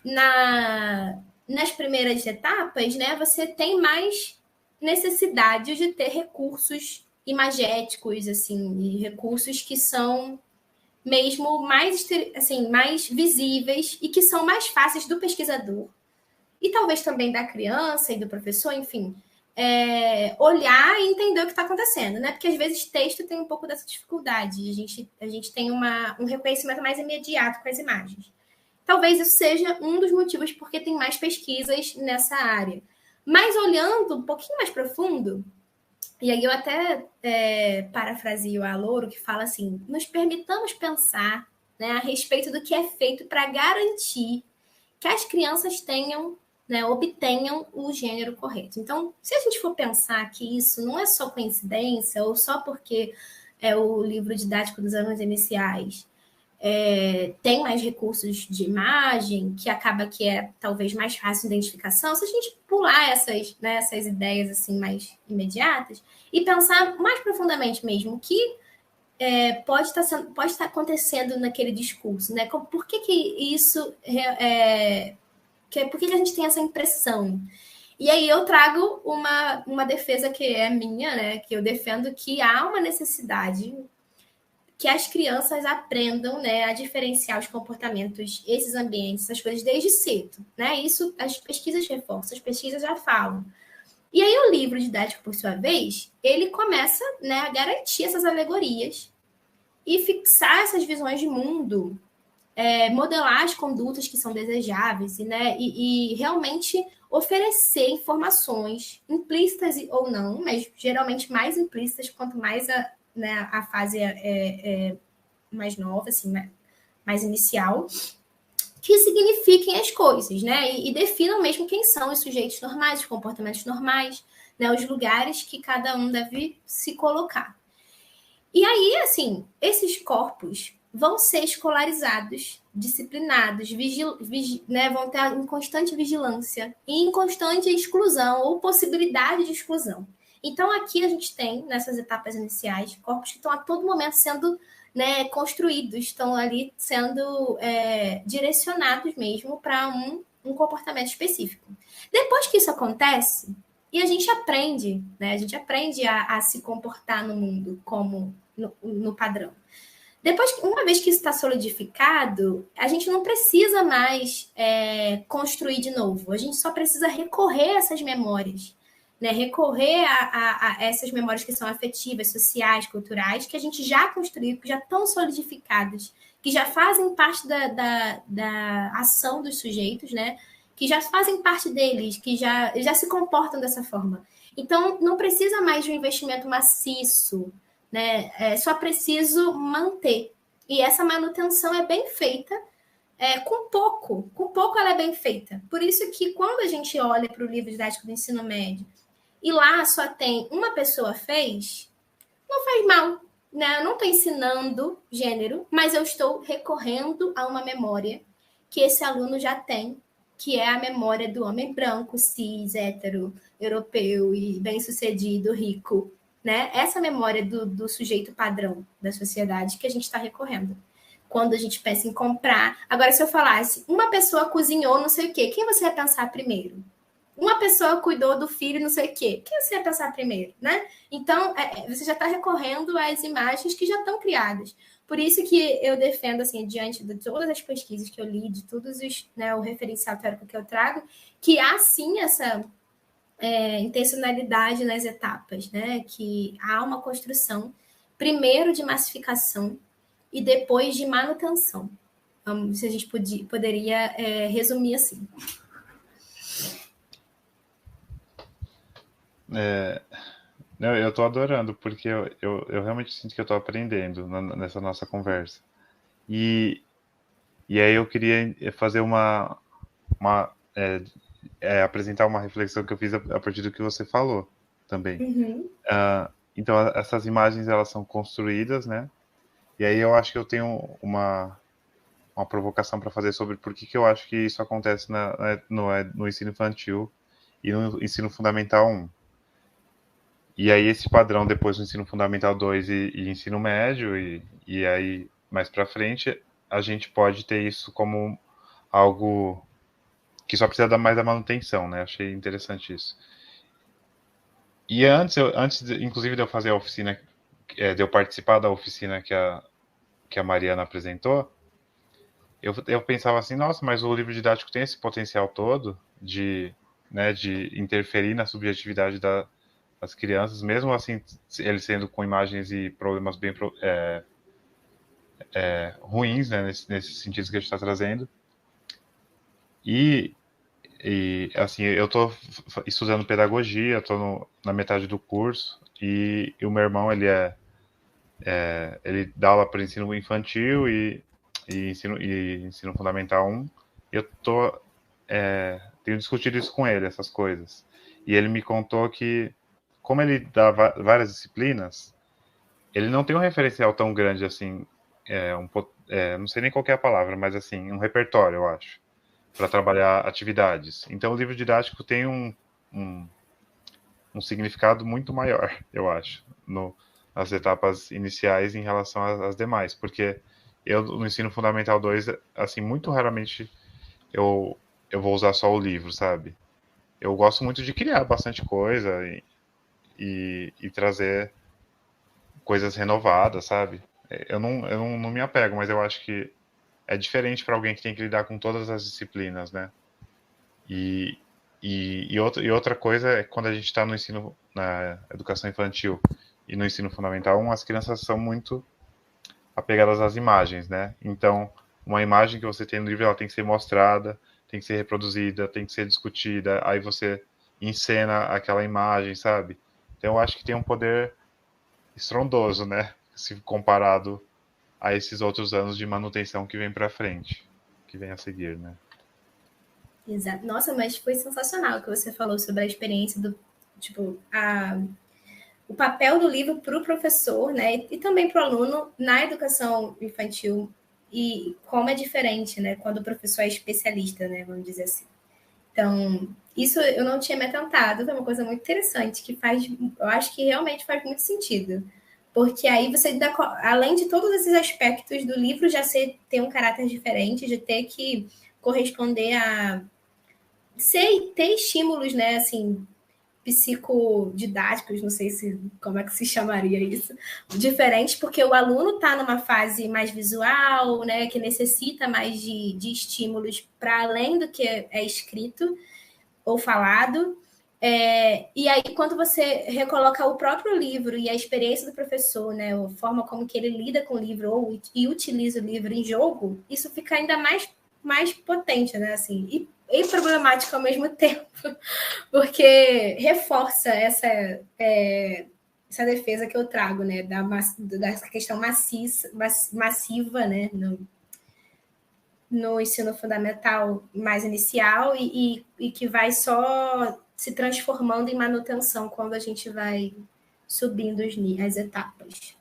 nas primeiras etapas, né, você tem mais necessidade de ter recursos imagéticos, assim, e recursos que são mesmo mais, assim, mais visíveis e que são mais fáceis do pesquisador e talvez também da criança e do professor, enfim, olhar e entender o que está acontecendo, né? Porque às vezes texto tem um pouco dessa dificuldade, a gente tem um reconhecimento mais imediato com as imagens. Talvez isso seja um dos motivos porque tem mais pesquisas nessa área. Mas olhando um pouquinho mais profundo, e aí eu até parafrasio a Louro, que fala assim: nos permitamos pensar, né, a respeito do que é feito para garantir que as crianças tenham, né, obtenham o gênero correto. Então, se a gente for pensar que isso não é só coincidência, ou só porque é o livro didático dos anos iniciais tem mais recursos de imagem, que acaba que é talvez mais fácil de identificação, se a gente pular essas ideias assim mais imediatas e pensar mais profundamente mesmo que pode estar acontecendo naquele discurso, né? Por que isso por que a gente tem essa impressão? E aí eu trago uma defesa que é minha, né? Que eu defendo que há uma necessidade que as crianças aprendam, né, a diferenciar os comportamentos, esses ambientes, essas coisas desde cedo, né? Isso as pesquisas reforçam, as pesquisas já falam. E aí o livro didático, por sua vez, ele começa, né, a garantir essas alegorias e fixar essas visões de mundo, modelar as condutas que são desejáveis né, e realmente oferecer informações implícitas ou não, mas geralmente mais implícitas quanto mais a fase mais nova, assim, mais inicial, que signifiquem as coisas, né? E definam mesmo quem são os sujeitos normais, os comportamentos normais, né? Os lugares que cada um deve se colocar. E aí, assim, esses corpos vão ser escolarizados, disciplinados, né, vão ter em constante vigilância e em constante exclusão ou possibilidade de exclusão. Então, aqui a gente tem, nessas etapas iniciais, corpos que estão a todo momento sendo, né, construídos, estão ali sendo direcionados mesmo para um comportamento específico. Depois que isso acontece, e a gente aprende, né, a gente aprende a se comportar no mundo como no padrão. Depois, uma vez que isso está solidificado, a gente não precisa mais construir de novo. A gente só precisa recorrer a essas memórias, né? Recorrer a essas memórias que são afetivas, sociais, culturais, que a gente já construiu, que já estão solidificadas, que já fazem parte da ação dos sujeitos, né? que já fazem parte deles, que já se comportam dessa forma. Então, não precisa mais de um investimento maciço, né? Só preciso manter. E essa manutenção é bem feita, com pouco ela é bem feita. Por isso que quando a gente olha para o livro didático do ensino médio e lá só tem uma pessoa fez, não faz mal, né? Eu não estou ensinando gênero, mas eu estou recorrendo a uma memória que esse aluno já tem, que é a memória do homem branco, cis, hétero, europeu e bem-sucedido, rico, né? Essa memória do sujeito padrão da sociedade que a gente está recorrendo. Quando a gente pensa em comprar. Agora, se eu falasse, uma pessoa cozinhou não sei o quê, quem você ia pensar primeiro? Uma pessoa cuidou do filho, não sei o quê. Quem você ia pensar primeiro, né? Então, você já está recorrendo às imagens que já estão criadas. Por isso que eu defendo, assim, diante de todas as pesquisas que eu li, de todos os, né, o referencial teórico que eu trago, que há sim essa intencionalidade nas etapas, né? Que há uma construção, primeiro de massificação e depois de manutenção. Se a gente poderia resumir assim. Não, eu tô adorando, porque eu realmente sinto que eu tô aprendendo nessa nossa conversa. E, e aí eu queria fazer apresentar uma reflexão que eu fiz a partir do que você falou também. Uhum. Então, essas imagens, elas são construídas, né? E aí eu acho que eu tenho uma provocação para fazer sobre por que eu acho que isso acontece no ensino infantil e no ensino fundamental 1. E aí esse padrão depois do ensino fundamental 2 e ensino médio, e aí mais para frente, a gente pode ter isso como algo que só precisa dar mais da manutenção, né? Achei interessante isso. E inclusive de eu fazer a oficina, de eu participar da oficina que a Mariana apresentou, eu pensava assim, nossa, mas o livro didático tem esse potencial todo né, de interferir na subjetividade das crianças, mesmo assim, ele sendo com imagens e problemas bem ruins, né, nesse sentido que a gente está trazendo. E assim, eu estou estudando pedagogia, estou na metade do curso, e o meu irmão, ele dá aula para ensino infantil e ensino fundamental 1. Eu tenho discutido isso com ele, essas coisas. E ele me contou que, como ele dá várias disciplinas, ele não tem um referencial tão grande assim, não sei nem qual é a palavra, mas assim, um repertório, eu acho, para trabalhar atividades. Então, o livro didático tem um significado muito maior, eu acho, nas etapas iniciais em relação às demais, porque eu, no ensino fundamental 2, assim, muito raramente eu vou usar só o livro, sabe? Eu gosto muito de criar bastante coisa e trazer coisas renovadas, sabe? Eu não me apego, mas eu acho que é diferente para alguém que tem que lidar com todas as disciplinas, né? E, outra coisa é quando a gente está na educação infantil e no ensino fundamental 1, as crianças são muito apegadas às imagens, né? Então, uma imagem que você tem no livro, ela tem que ser mostrada, tem que ser reproduzida, tem que ser discutida, aí você encena aquela imagem, sabe? Então, eu acho que tem um poder estrondoso, né? Se comparado a esses outros anos de manutenção que vem para frente, que vem a seguir, né? Exato. Nossa, mas foi sensacional o que você falou sobre a experiência do, tipo, o papel do livro para o professor, né, e também para o aluno na educação infantil e como é diferente, né, quando o professor é especialista, né, vamos dizer assim. Então, isso eu não tinha me atentado, é uma coisa muito interessante que eu acho que realmente faz muito sentido. Porque aí você, além de todos esses aspectos do livro já ter um caráter diferente, de ter que corresponder a ter estímulos, né, assim, psicodidáticos, não sei como é que se chamaria isso, diferentes, porque o aluno está numa fase mais visual, né, que necessita mais de estímulos para além do que é escrito ou falado. E aí, quando você recoloca o próprio livro e a experiência do professor, né, a forma como que ele lida com o livro e utiliza o livro em jogo, isso fica ainda mais potente, né? Assim, e e problemático ao mesmo tempo, porque reforça essa defesa que eu trago, né, da questão massiva, né, no ensino fundamental mais inicial e que vai só se transformando em manutenção quando a gente vai subindo as etapas.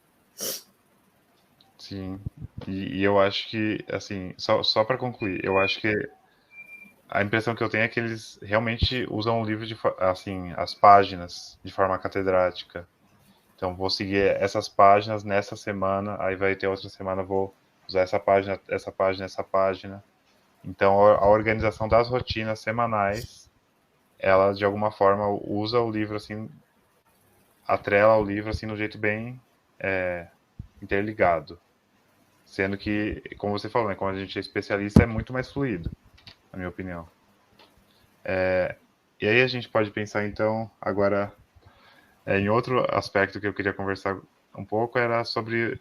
Sim, e eu acho que, assim, só para concluir, eu acho que a impressão que eu tenho é que eles realmente usam o livro assim, as páginas de forma catedrática. Então, vou seguir essas páginas nessa semana, aí vai ter outra semana, vou usar essa página, essa página, essa página. Então, a organização das rotinas semanais, ela, de alguma forma, usa o livro, assim, atrela o livro, assim, no jeito bem interligado. Sendo que, como você falou, né, como a gente é especialista, é muito mais fluido, na minha opinião. E aí a gente pode pensar, então, agora, em outro aspecto que eu queria conversar um pouco, era sobre...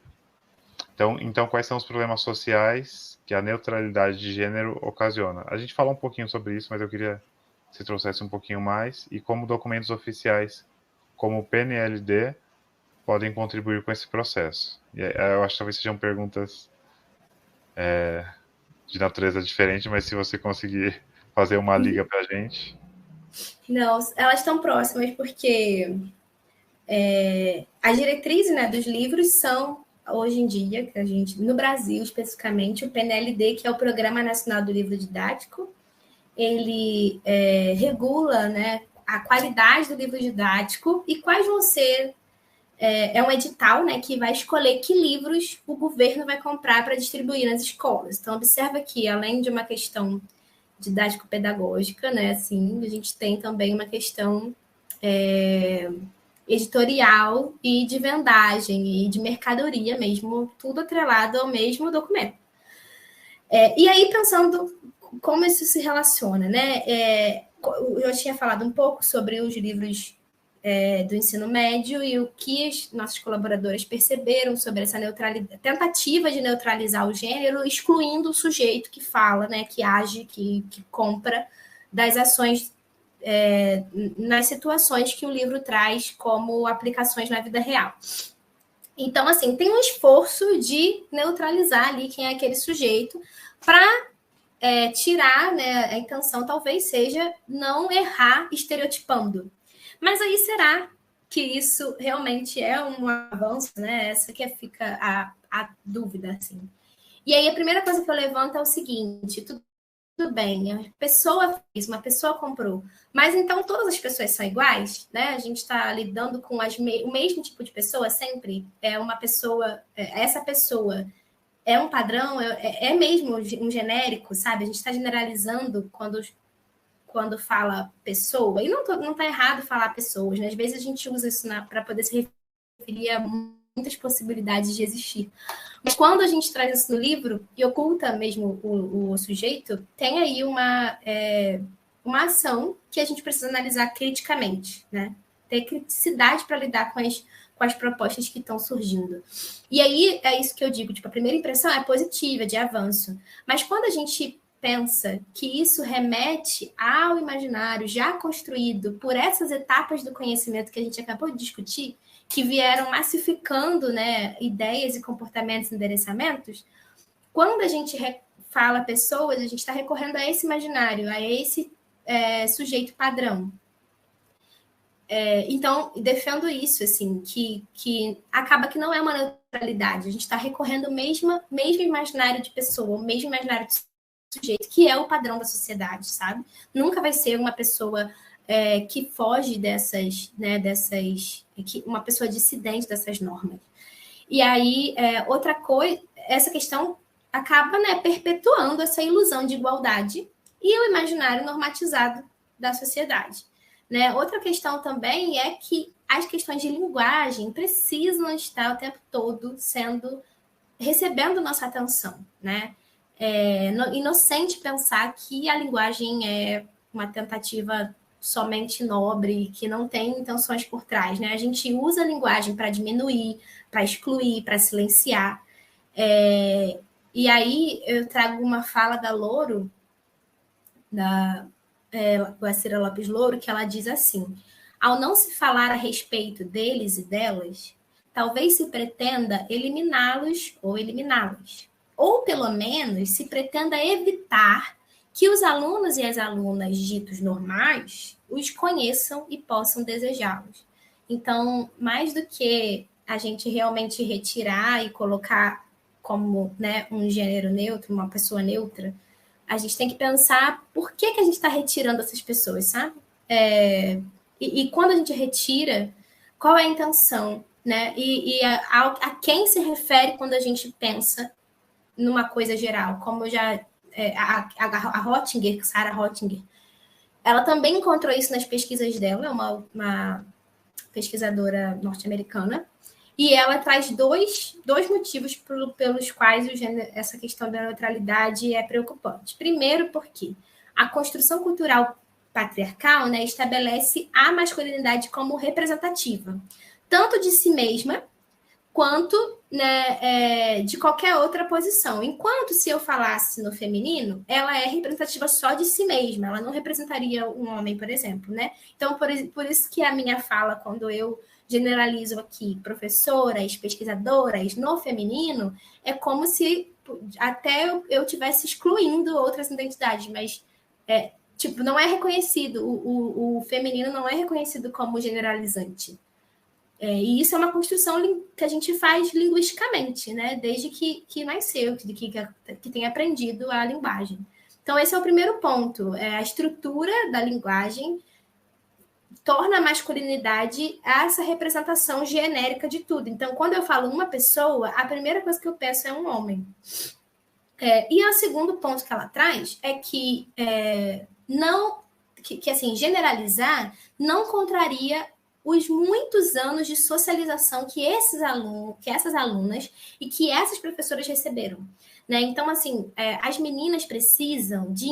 Então, quais são os problemas sociais que a neutralidade de gênero ocasiona? A gente falou um pouquinho sobre isso, mas eu queria que você trouxesse um pouquinho mais, e como documentos oficiais, como o PNLD, podem contribuir com esse processo. E eu acho que talvez sejam perguntas de natureza diferente, mas se você conseguir fazer uma liga para a gente. Não, elas estão próximas porque as diretrizes, né, dos livros são, hoje em dia, que a gente, no Brasil especificamente, o PNLD, que é o Programa Nacional do Livro Didático, ele regula, né, a qualidade do livro didático e quais vão ser. É um edital, né, que vai escolher que livros o governo vai comprar para distribuir nas escolas. Então, observa que, além de uma questão didático-pedagógica, né, assim, a gente tem também uma questão editorial e de vendagem e de mercadoria mesmo, tudo atrelado ao mesmo documento. E aí, pensando como isso se relaciona, né? Eu já tinha falado um pouco sobre os livros do ensino médio e o que as nossas colaboradoras perceberam sobre essa tentativa de neutralizar o gênero, excluindo o sujeito que fala, né, que age, que compra, das ações nas situações que o livro traz como aplicações na vida real. Então, assim, tem um esforço de neutralizar ali quem é aquele sujeito para tirar, né, a intenção talvez seja não errar estereotipando. Mas aí será que isso realmente é um avanço, né? Essa que fica a dúvida, assim. E aí a primeira coisa que eu levanto é o seguinte, tudo bem, a pessoa fez, uma pessoa comprou, mas então todas as pessoas são iguais, né? A gente está lidando com o mesmo tipo de pessoa sempre, uma pessoa, essa pessoa é um padrão, é mesmo um genérico, sabe? A gente está generalizando quando fala pessoa, e não está errado falar pessoas, né? Às vezes a gente usa isso para poder se referir a muitas possibilidades de existir. Mas quando a gente traz isso no livro e oculta mesmo o sujeito, tem aí uma ação que a gente precisa analisar criticamente, né? Ter criticidade para lidar com as propostas que estão surgindo. E aí é isso que eu digo, tipo, a primeira impressão é positiva, de avanço. Mas quando a gente pensa que isso remete ao imaginário já construído por essas etapas do conhecimento que a gente acabou de discutir, que vieram massificando, né, ideias e comportamentos e endereçamentos, quando a gente fala pessoas, a gente está recorrendo a esse imaginário, a esse sujeito padrão. Então, defendo isso, assim, que acaba que não é uma neutralidade, a gente está recorrendo ao mesmo imaginário de pessoa, o mesmo imaginário de sujeito, que é o padrão da sociedade, sabe? Nunca vai ser uma pessoa que foge dessas, uma pessoa dissidente dessas normas. E aí, outra coisa, essa questão acaba, né, perpetuando essa ilusão de igualdade e o imaginário normatizado da sociedade. Né? Outra questão também é que as questões de linguagem precisam estar o tempo todo recebendo nossa atenção, né? Inocente pensar que a linguagem é uma tentativa somente nobre, que não tem intenções por trás, né? A gente usa a linguagem para diminuir, para excluir, para silenciar. E aí eu trago uma fala da Louro, da Guacira Lopes Louro, que ela diz assim: ao não se falar a respeito deles e delas, talvez se pretenda eliminá-los ou eliminá-las. Ou, pelo menos, se pretenda evitar que os alunos e as alunas ditos normais os conheçam e possam desejá-los. Então, mais do que a gente realmente retirar e colocar como, né, um gênero neutro, uma pessoa neutra, a gente tem que pensar por que a gente está retirando essas pessoas, sabe? E quando a gente retira, qual é a intenção, né? E a quem se refere quando a gente pensa numa coisa geral? Como eu já... a Hottinger, Sarah Hottinger, ela também encontrou isso nas pesquisas dela, é uma pesquisadora norte-americana, e ela traz dois motivos pelos quais essa questão da neutralidade é preocupante. Primeiro, porque a construção cultural patriarcal, né, estabelece a masculinidade como representativa, tanto de si mesma quanto, né, de qualquer outra posição. Enquanto se eu falasse no feminino, ela é representativa só de si mesma, ela não representaria um homem, por exemplo, né? Então, por isso que a minha fala, quando eu generalizo aqui professoras, pesquisadoras no feminino, é como se até eu estivesse excluindo outras identidades, mas tipo, não é reconhecido, o feminino não é reconhecido como generalizante. E isso é uma construção que a gente faz linguisticamente, né? Desde que nasceu, que tem aprendido a linguagem. Então, esse é o primeiro ponto. A estrutura da linguagem torna a masculinidade essa representação genérica de tudo. Então, quando eu falo uma pessoa, a primeira coisa que eu penso é um homem. E o segundo ponto que ela traz é que assim, generalizar não contraria os muitos anos de socialização que esses alunos, que essas alunas e que essas professoras receberam, né? Então, assim, as meninas precisam de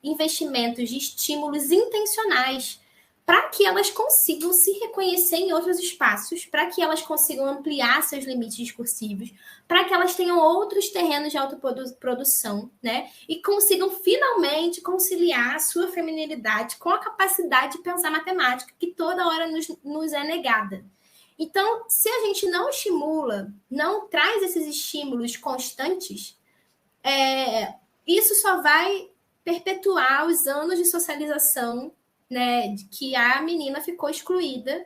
investimentos, de estímulos intencionais para que elas consigam se reconhecer em outros espaços, para que elas consigam ampliar seus limites discursivos, para que elas tenham outros terrenos de autoprodução, né? E consigam finalmente conciliar a sua feminilidade com a capacidade de pensar matemática, que toda hora nos é negada. Então, se a gente não estimula, não traz esses estímulos constantes, isso só vai perpetuar os anos de socialização, né, que a menina ficou excluída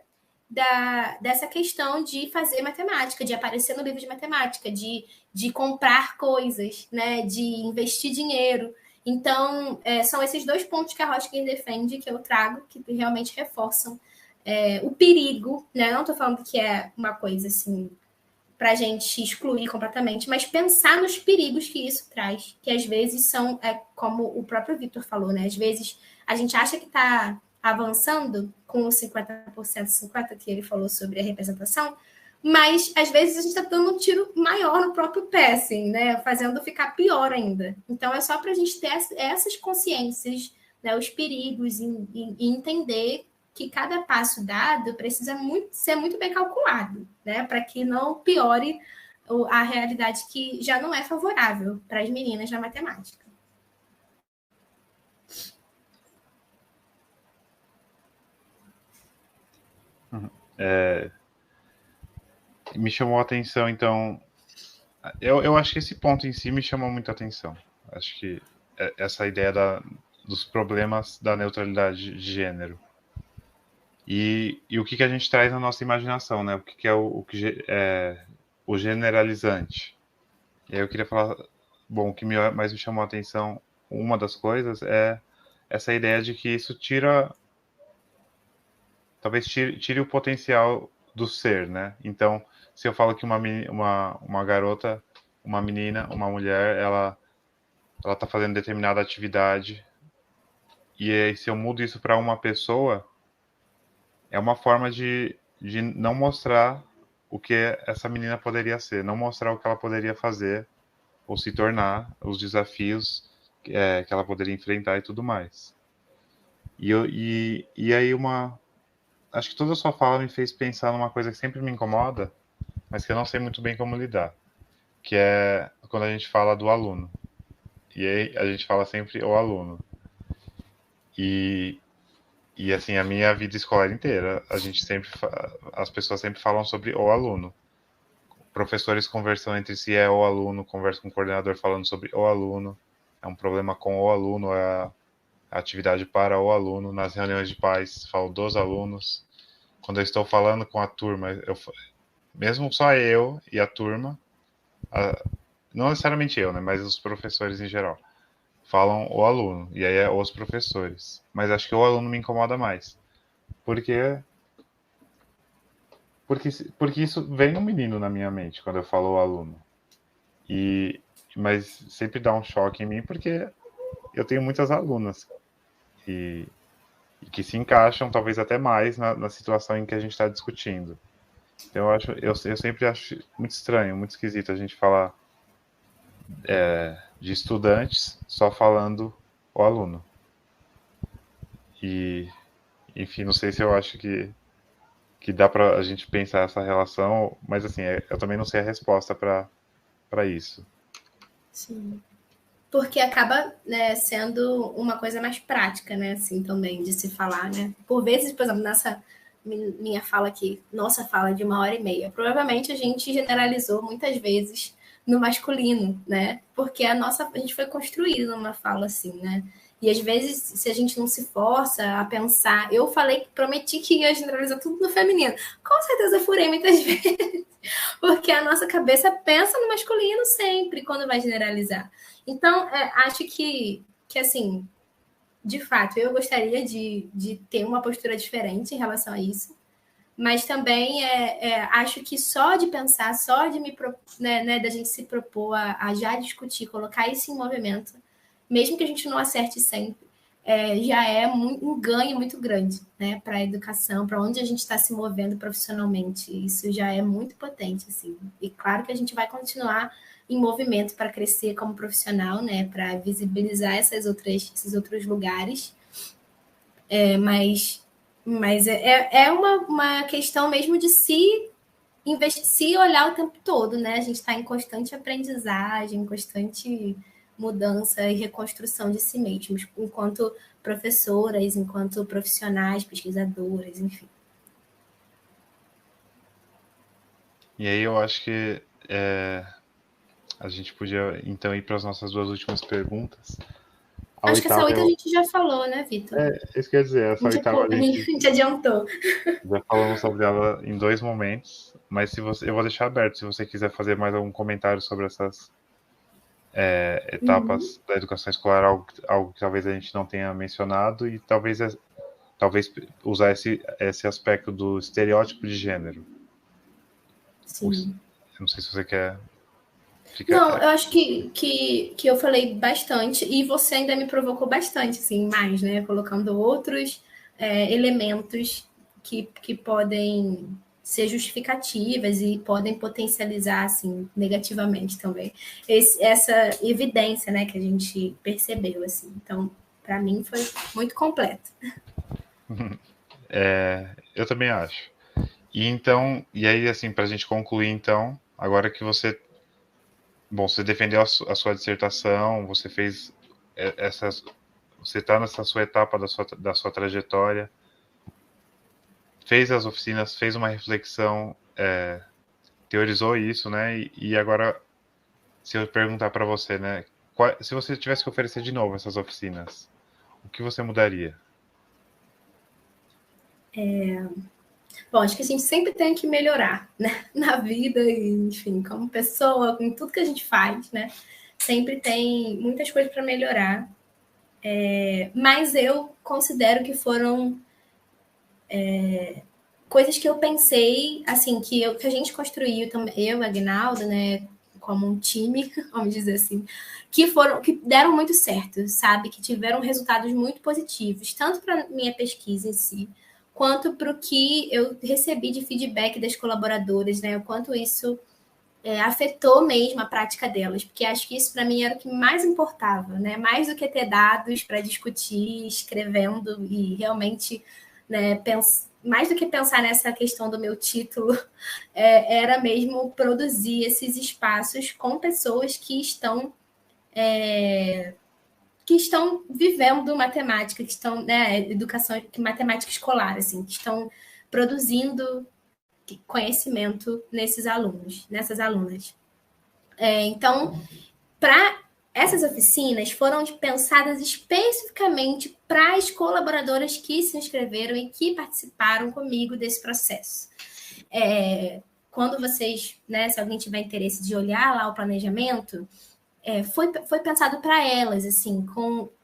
dessa questão de fazer matemática, de aparecer no livro de matemática, de comprar coisas, né, de investir dinheiro. Então, são esses dois pontos que a Hotchkiss defende, que eu trago, que realmente reforçam o perigo, né? Não estou falando que é uma coisa assim para a gente excluir completamente, mas pensar nos perigos que isso traz, que às vezes são, como o próprio Vitor falou, né? Às vezes a gente acha que está avançando com os 50%, 50% que ele falou sobre a representação, mas às vezes a gente está dando um tiro maior no próprio pé, assim, né? Fazendo ficar pior ainda. Então é só para a gente ter essas consciências, né? Os perigos e entender que cada passo dado precisa ser muito bem calculado, né? Para que não piore a realidade que já não é favorável para as meninas na matemática. Me chamou a atenção, então... Eu acho que esse ponto em si me chamou muito a atenção. Acho que essa ideia dos problemas da neutralidade de gênero. E o que a gente traz na nossa imaginação, né? O que é o generalizante. E aí eu queria falar... Bom, o que mais me chamou a atenção, uma das coisas, é essa ideia de que isso talvez tire o potencial do ser, né? Então, se eu falo que uma garota, uma menina, uma mulher, ela tá fazendo determinada atividade, e aí, se eu mudo isso para uma pessoa, é uma forma de não mostrar o que essa menina poderia ser, não mostrar o que ela poderia fazer, ou se tornar, os desafios que ela poderia enfrentar e tudo mais. E aí acho que toda a sua fala me fez pensar numa coisa que sempre me incomoda, mas que eu não sei muito bem como lidar, que é quando a gente fala do aluno. E aí a gente fala sempre o aluno. E assim, a minha vida escolar inteira, as pessoas sempre falam sobre o aluno. Professores conversam entre si, é o aluno, conversa com o coordenador falando sobre o aluno. É um problema com o aluno, é a atividade para o aluno. Nas reuniões de pais, falo dos alunos. Quando eu estou falando com a turma, mesmo só eu e a turma, não necessariamente eu, né, mas os professores em geral, falam o aluno, e aí é os professores. Mas acho que o aluno me incomoda mais. Porque, porque isso vem um menino na minha mente quando eu falo o aluno. E, mas sempre dá um choque em mim porque eu tenho muitas alunas e, e que se encaixam talvez até mais na situação em que a gente está discutindo. Então eu sempre acho muito estranho, muito esquisito a gente falar de estudantes só falando o aluno. E, enfim, não sei se eu acho que dá para a gente pensar essa relação, mas assim, eu também não sei a resposta para isso. Sim. Porque acaba, né, sendo uma coisa mais prática, né, assim, também, de se falar, né. Por vezes, por exemplo, nessa minha fala aqui, nossa fala de 1h30, provavelmente a gente generalizou muitas vezes no masculino, né, porque a gente foi construído numa fala assim, né. E às vezes, se a gente não se força a pensar, eu falei, prometi que ia generalizar tudo no feminino. Com certeza eu furei muitas vezes, porque a nossa cabeça pensa no masculino sempre quando vai generalizar. Então, acho que assim, de fato, eu gostaria de ter uma postura diferente em relação a isso, mas também acho que só de pensar, só de né, da gente se propor a já discutir, colocar isso em movimento, mesmo que a gente não acerte sempre, já é um ganho muito grande, né, para a educação, para onde a gente está se movendo profissionalmente. Isso já é muito potente, assim. E claro que a gente vai continuar em movimento para crescer como profissional, né, para visibilizar esses outros lugares, mas é uma questão mesmo de se olhar o tempo todo, né? A gente está em constante aprendizagem, constante mudança e reconstrução de si mesmos, enquanto professoras, enquanto profissionais, pesquisadoras, enfim. E aí eu acho que a gente podia então ir para as nossas duas últimas perguntas. A Acho que essa oitava 8 a gente já falou, né, Vitor? isso quer dizer, essa oitava a A gente gente adiantou. já falamos sobre ela em dois momentos, mas se você, eu vou deixar aberto se você quiser fazer mais algum comentário sobre essas Uhum. etapas da educação escolar, algo que talvez a gente não tenha mencionado e talvez usar esse aspecto do estereótipo de gênero. Sim. Eu não sei se você quer ficar. Não, eu acho que eu falei bastante e você ainda me provocou bastante, assim, mais, né? Colocando outros elementos que podem ser justificativas e podem potencializar, assim, negativamente também. Essa evidência, né, que a gente percebeu, assim. Então, para mim, foi muito completo. Eu também acho. E então, e aí assim, para a gente concluir então, agora que você defendeu a sua dissertação, você fez essas, você está nessa sua etapa da sua trajetória, fez as oficinas, fez uma reflexão, teorizou isso, né? E agora, se eu perguntar para você, né, se você tivesse que oferecer de novo essas oficinas, o que você mudaria? Bom, acho que a gente sempre tem que melhorar, né? Na vida, enfim, como pessoa, com tudo que a gente faz, né? Sempre tem muitas coisas para melhorar. Mas eu considero que foram coisas que eu pensei, assim, que a gente construiu, eu, Agnaldo, né, como um time, vamos dizer assim, que deram muito certo, sabe? Que tiveram resultados muito positivos, tanto para minha pesquisa em si, quanto para o que eu recebi de feedback das colaboradoras, né? O quanto isso afetou mesmo a prática delas, porque acho que isso para mim era o que mais importava, né? Mais do que ter dados para discutir, escrevendo e realmente, né, mais do que pensar nessa questão do meu título, era mesmo produzir esses espaços com pessoas que que estão vivendo matemática, que estão, né, educação, matemática escolar, assim, que estão produzindo conhecimento nesses alunos, nessas alunas. Então, para essas oficinas foram pensadas especificamente para as colaboradoras que se inscreveram e que participaram comigo desse processo. Quando vocês, né, se alguém tiver interesse de olhar lá o planejamento, foi pensado para elas, assim,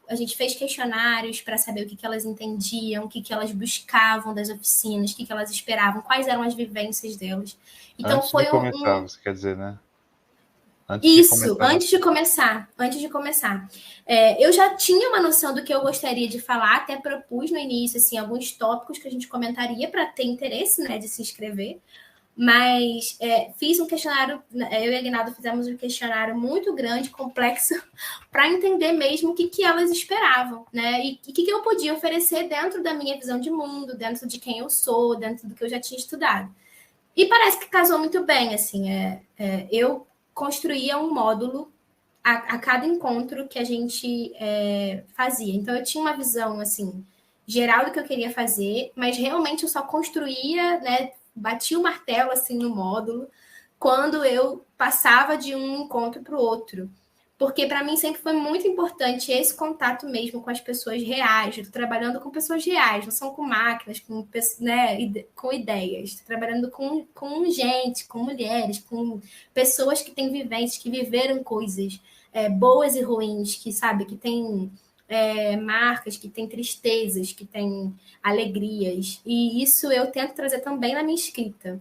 a gente fez questionários para saber o que elas entendiam, o que elas buscavam das oficinas, o que elas esperavam, quais eram as vivências delas. Então, Antes de começar, você quer dizer, né? Isso, antes de começar. Eu já tinha uma noção do que eu gostaria de falar, até propus no início, assim, alguns tópicos que a gente comentaria para ter interesse, né, de se inscrever. Mas fiz um questionário, eu e a Aguinaldo fizemos um questionário muito grande, complexo, para entender mesmo o que elas esperavam, né? E o que eu podia oferecer dentro da minha visão de mundo, dentro de quem eu sou, dentro do que eu já tinha estudado. E parece que casou muito bem, assim. Eu construía um módulo a cada encontro que a gente fazia. Então, eu tinha uma visão, assim, geral do que eu queria fazer, mas realmente eu só construía, né? Batia o martelo, assim, no módulo, quando eu passava de um encontro para o outro. Porque para mim sempre foi muito importante esse contato mesmo com as pessoas reais. Eu estou trabalhando com pessoas reais, não são com máquinas, né, com ideias. Estou trabalhando com gente, com mulheres, com pessoas que têm vivências, que viveram coisas boas e ruins, que sabe, que têm marcas, que têm tristezas, que têm alegrias. E isso eu tento trazer também na minha escrita.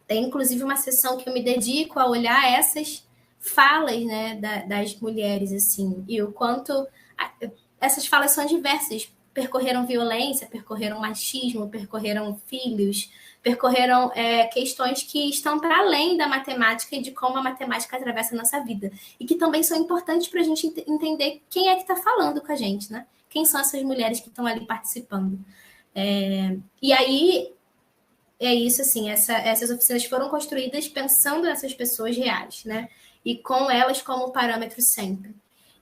Tem inclusive uma sessão que eu me dedico a olhar essas falas, né, das mulheres, assim, e o quanto essas falas são diversas. Percorreram violência, percorreram machismo, percorreram filhos, percorreram questões que estão para além da matemática e de como a matemática atravessa a nossa vida. E que também são importantes para a gente entender quem é que está falando com a gente, né? Quem são essas mulheres que estão ali participando. E aí, é isso, assim, essas oficinas foram construídas pensando nessas pessoas reais, né? E com elas como parâmetro sempre.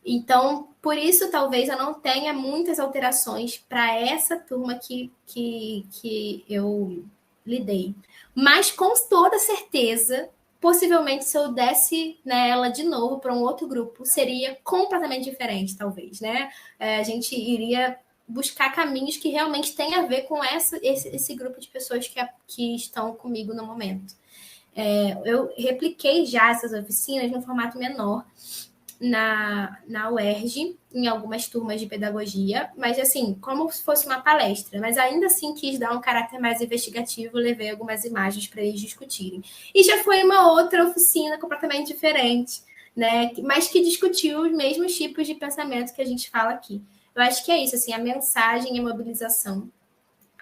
Então, por isso, talvez eu não tenha muitas alterações para essa turma que eu lidei. Mas, com toda certeza, possivelmente, se eu desse, né, ela de novo para um outro grupo, seria completamente diferente, talvez, né? A gente iria buscar caminhos que realmente têm a ver com esse grupo de pessoas que estão comigo no momento. Eu repliquei já essas oficinas num formato menor na UERJ, em algumas turmas de pedagogia, mas assim, como se fosse uma palestra, mas ainda assim quis dar um caráter mais investigativo, levei algumas imagens para eles discutirem. E já foi uma outra oficina completamente diferente, né? Mas que discutiu os mesmos tipos de pensamento que a gente fala aqui. Eu acho que é isso, assim, a mensagem e a mobilização,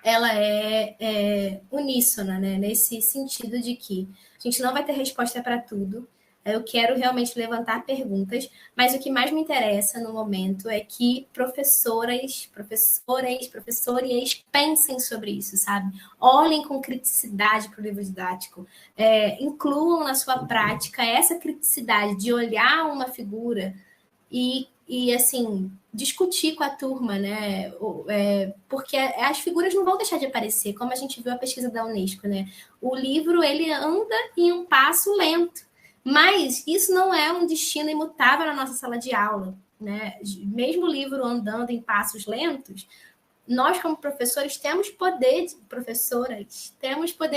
ela é uníssona, né? Nesse sentido de que a gente não vai ter resposta para tudo. Eu quero realmente levantar perguntas, mas o que mais me interessa no momento é que professores pensem sobre isso, sabe? Olhem com criticidade para o livro didático, incluam na sua prática essa criticidade de olhar uma figura e assim, discutir com a turma, né? Porque as figuras não vão deixar de aparecer, como a gente viu a pesquisa da Unesco, né? O livro, ele anda em um passo lento, mas isso não é um destino imutável na nossa sala de aula, né? Mesmo o livro andando em passos lentos, nós, como professores, temos poder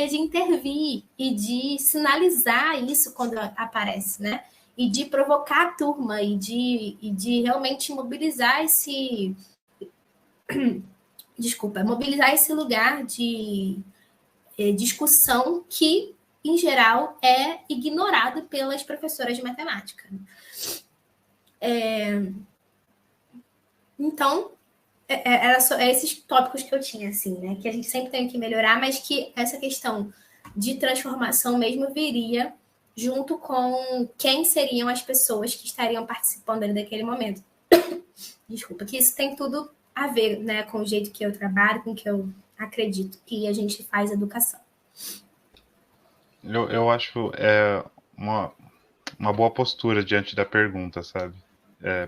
de intervir e de sinalizar isso quando aparece, né? E de provocar a turma e de realmente mobilizar mobilizar esse lugar de discussão que, em geral, é ignorado pelas professoras de matemática. Então, era só esses tópicos que eu tinha, assim, né? Que a gente sempre tem que melhorar, mas que essa questão de transformação mesmo viria junto com quem seriam as pessoas que estariam participando ali daquele momento. Desculpa, que isso tem tudo a ver, né, com o jeito que eu trabalho, com o que eu acredito que a gente faz educação. Eu acho uma boa postura diante da pergunta, sabe?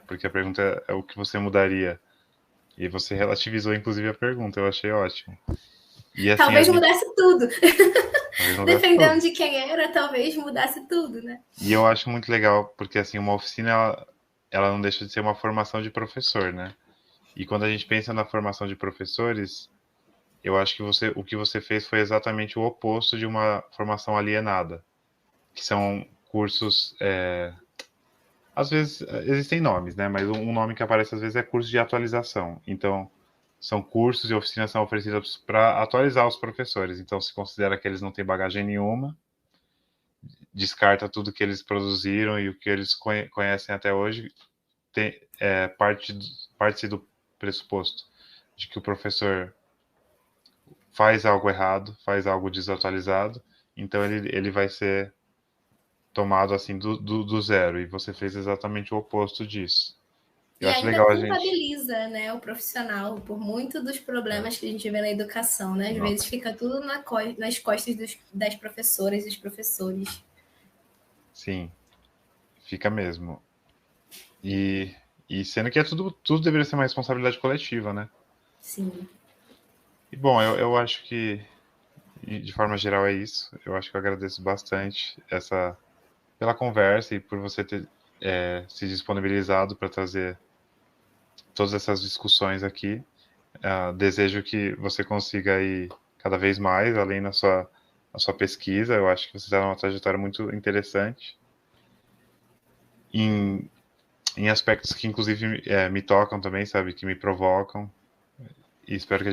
porque a pergunta é o que você mudaria. E você relativizou, inclusive, a pergunta, eu achei ótimo. E assim, Talvez mudasse tudo. talvez não desse Dependendo tudo. de quem era, talvez mudasse tudo, né? E eu acho muito legal, porque assim, uma oficina, ela não deixa de ser uma formação de professor, né? E quando a gente pensa na formação de professores, eu acho que o que você fez foi exatamente o oposto de uma formação alienada, que são cursos, às vezes existem nomes, né? Mas um nome que aparece às vezes é curso de atualização. Então, são cursos e oficinas são oferecidas para atualizar os professores. Então, se considera que eles não têm bagagem nenhuma, descarta tudo que eles produziram e o que eles conhecem até hoje, parte do pressuposto de que o professor faz algo errado, faz algo desatualizado, então ele vai ser tomado assim do zero, e você fez exatamente o oposto disso. Eu E acho ainda legal a gente. culpabiliza, né, o profissional por muito dos problemas que a gente vê na educação, né? Às vezes Nossa, fica tudo nas costas das professoras e dos professores. sim, fica mesmo. E, e sendo que tudo deveria ser uma responsabilidade coletiva, né? Sim. E bom, eu acho que de forma geral é isso. Eu acho que eu agradeço bastante pela conversa e por você ter se disponibilizado para trazer todas essas discussões aqui. Desejo que você consiga ir cada vez mais além na sua pesquisa. Eu acho que você está numa trajetória muito interessante em, em aspectos que, inclusive, me tocam também, sabe? Que me provocam. E espero que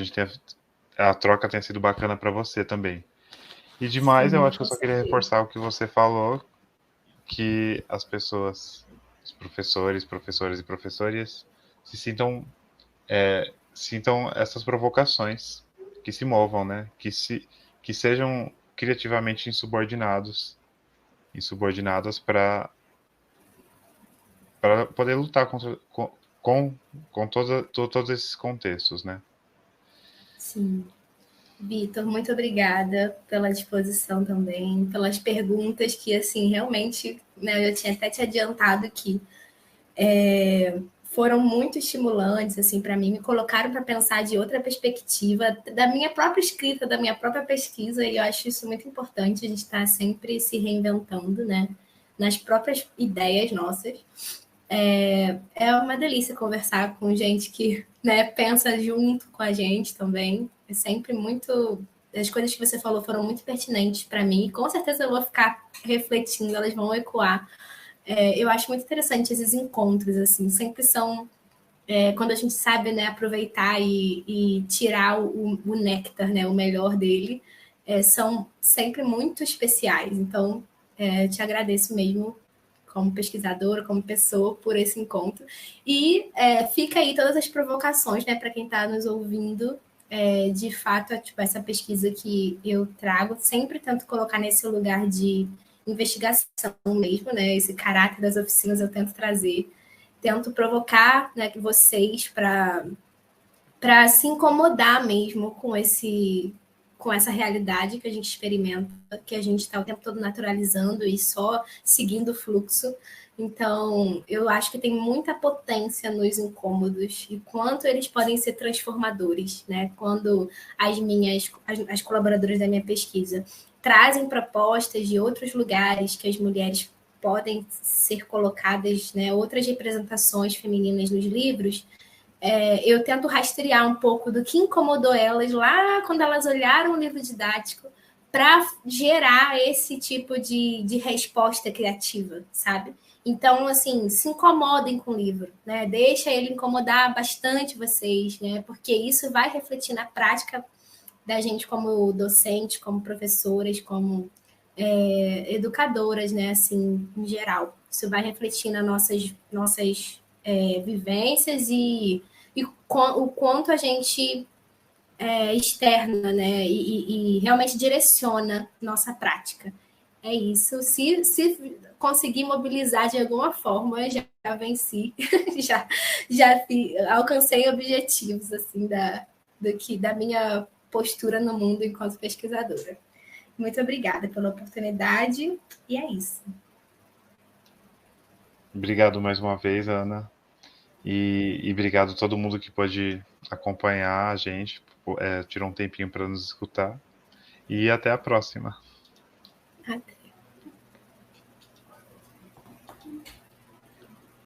a troca tenha sido bacana para você também. E demais, eu Sim, acho que eu com só queria certeza. reforçar o que você falou, que as pessoas, os professores, professoras e professoras, se sintam essas provocações, que se movam, né? Que sejam criativamente insubordinadas para poder lutar com todos esses contextos, né? Sim. Vitor, muito obrigada pela disposição também, pelas perguntas que, assim, realmente, né, eu tinha até te adiantado que foram muito estimulantes, assim, para mim, me colocaram para pensar de outra perspectiva da minha própria escrita, da minha própria pesquisa, e eu acho isso muito importante, a gente está sempre se reinventando, né, nas próprias ideias nossas. É uma delícia conversar com gente que, né, pensa junto com a gente também. É sempre muito. As coisas que você falou foram muito pertinentes para mim, e com certeza eu vou ficar refletindo, elas vão ecoar. Eu acho muito interessante esses encontros, assim, sempre são quando a gente sabe, né, aproveitar e tirar o néctar, né, o melhor dele, são sempre muito especiais. Então, te agradeço mesmo como pesquisadora, como pessoa, por esse encontro. E fica aí todas as provocações, né, para quem está nos ouvindo. De fato, tipo, essa pesquisa que eu trago, sempre tento colocar nesse lugar de investigação mesmo, né? Esse caráter das oficinas eu tento trazer, tento provocar, né, que vocês para se incomodar mesmo com essa realidade que a gente experimenta, que a gente está o tempo todo naturalizando e só seguindo o fluxo. Então, eu acho que tem muita potência nos incômodos e quanto eles podem ser transformadores, né? Quando as colaboradoras da minha pesquisa trazem propostas de outros lugares que as mulheres podem ser colocadas, né? Outras representações femininas nos livros, eu tento rastrear um pouco do que incomodou elas lá quando elas olharam o livro didático para gerar esse tipo de resposta criativa, sabe? Então, assim, se incomodem com o livro, né? Deixa ele incomodar bastante vocês, né? Porque isso vai refletir na prática da gente como docente, como professoras, como educadoras, né? Assim, em geral. Isso vai refletir nas nossas vivências e o quanto a gente externa, né? E realmente direciona nossa prática. É isso. Se conseguir mobilizar de alguma forma, já venci, já alcancei objetivos assim da minha postura no mundo enquanto pesquisadora. Muito obrigada pela oportunidade e é isso. Obrigado mais uma vez, Ana. E obrigado a todo mundo que pôde acompanhar a gente, tirou um tempinho para nos escutar. E até a próxima. Até.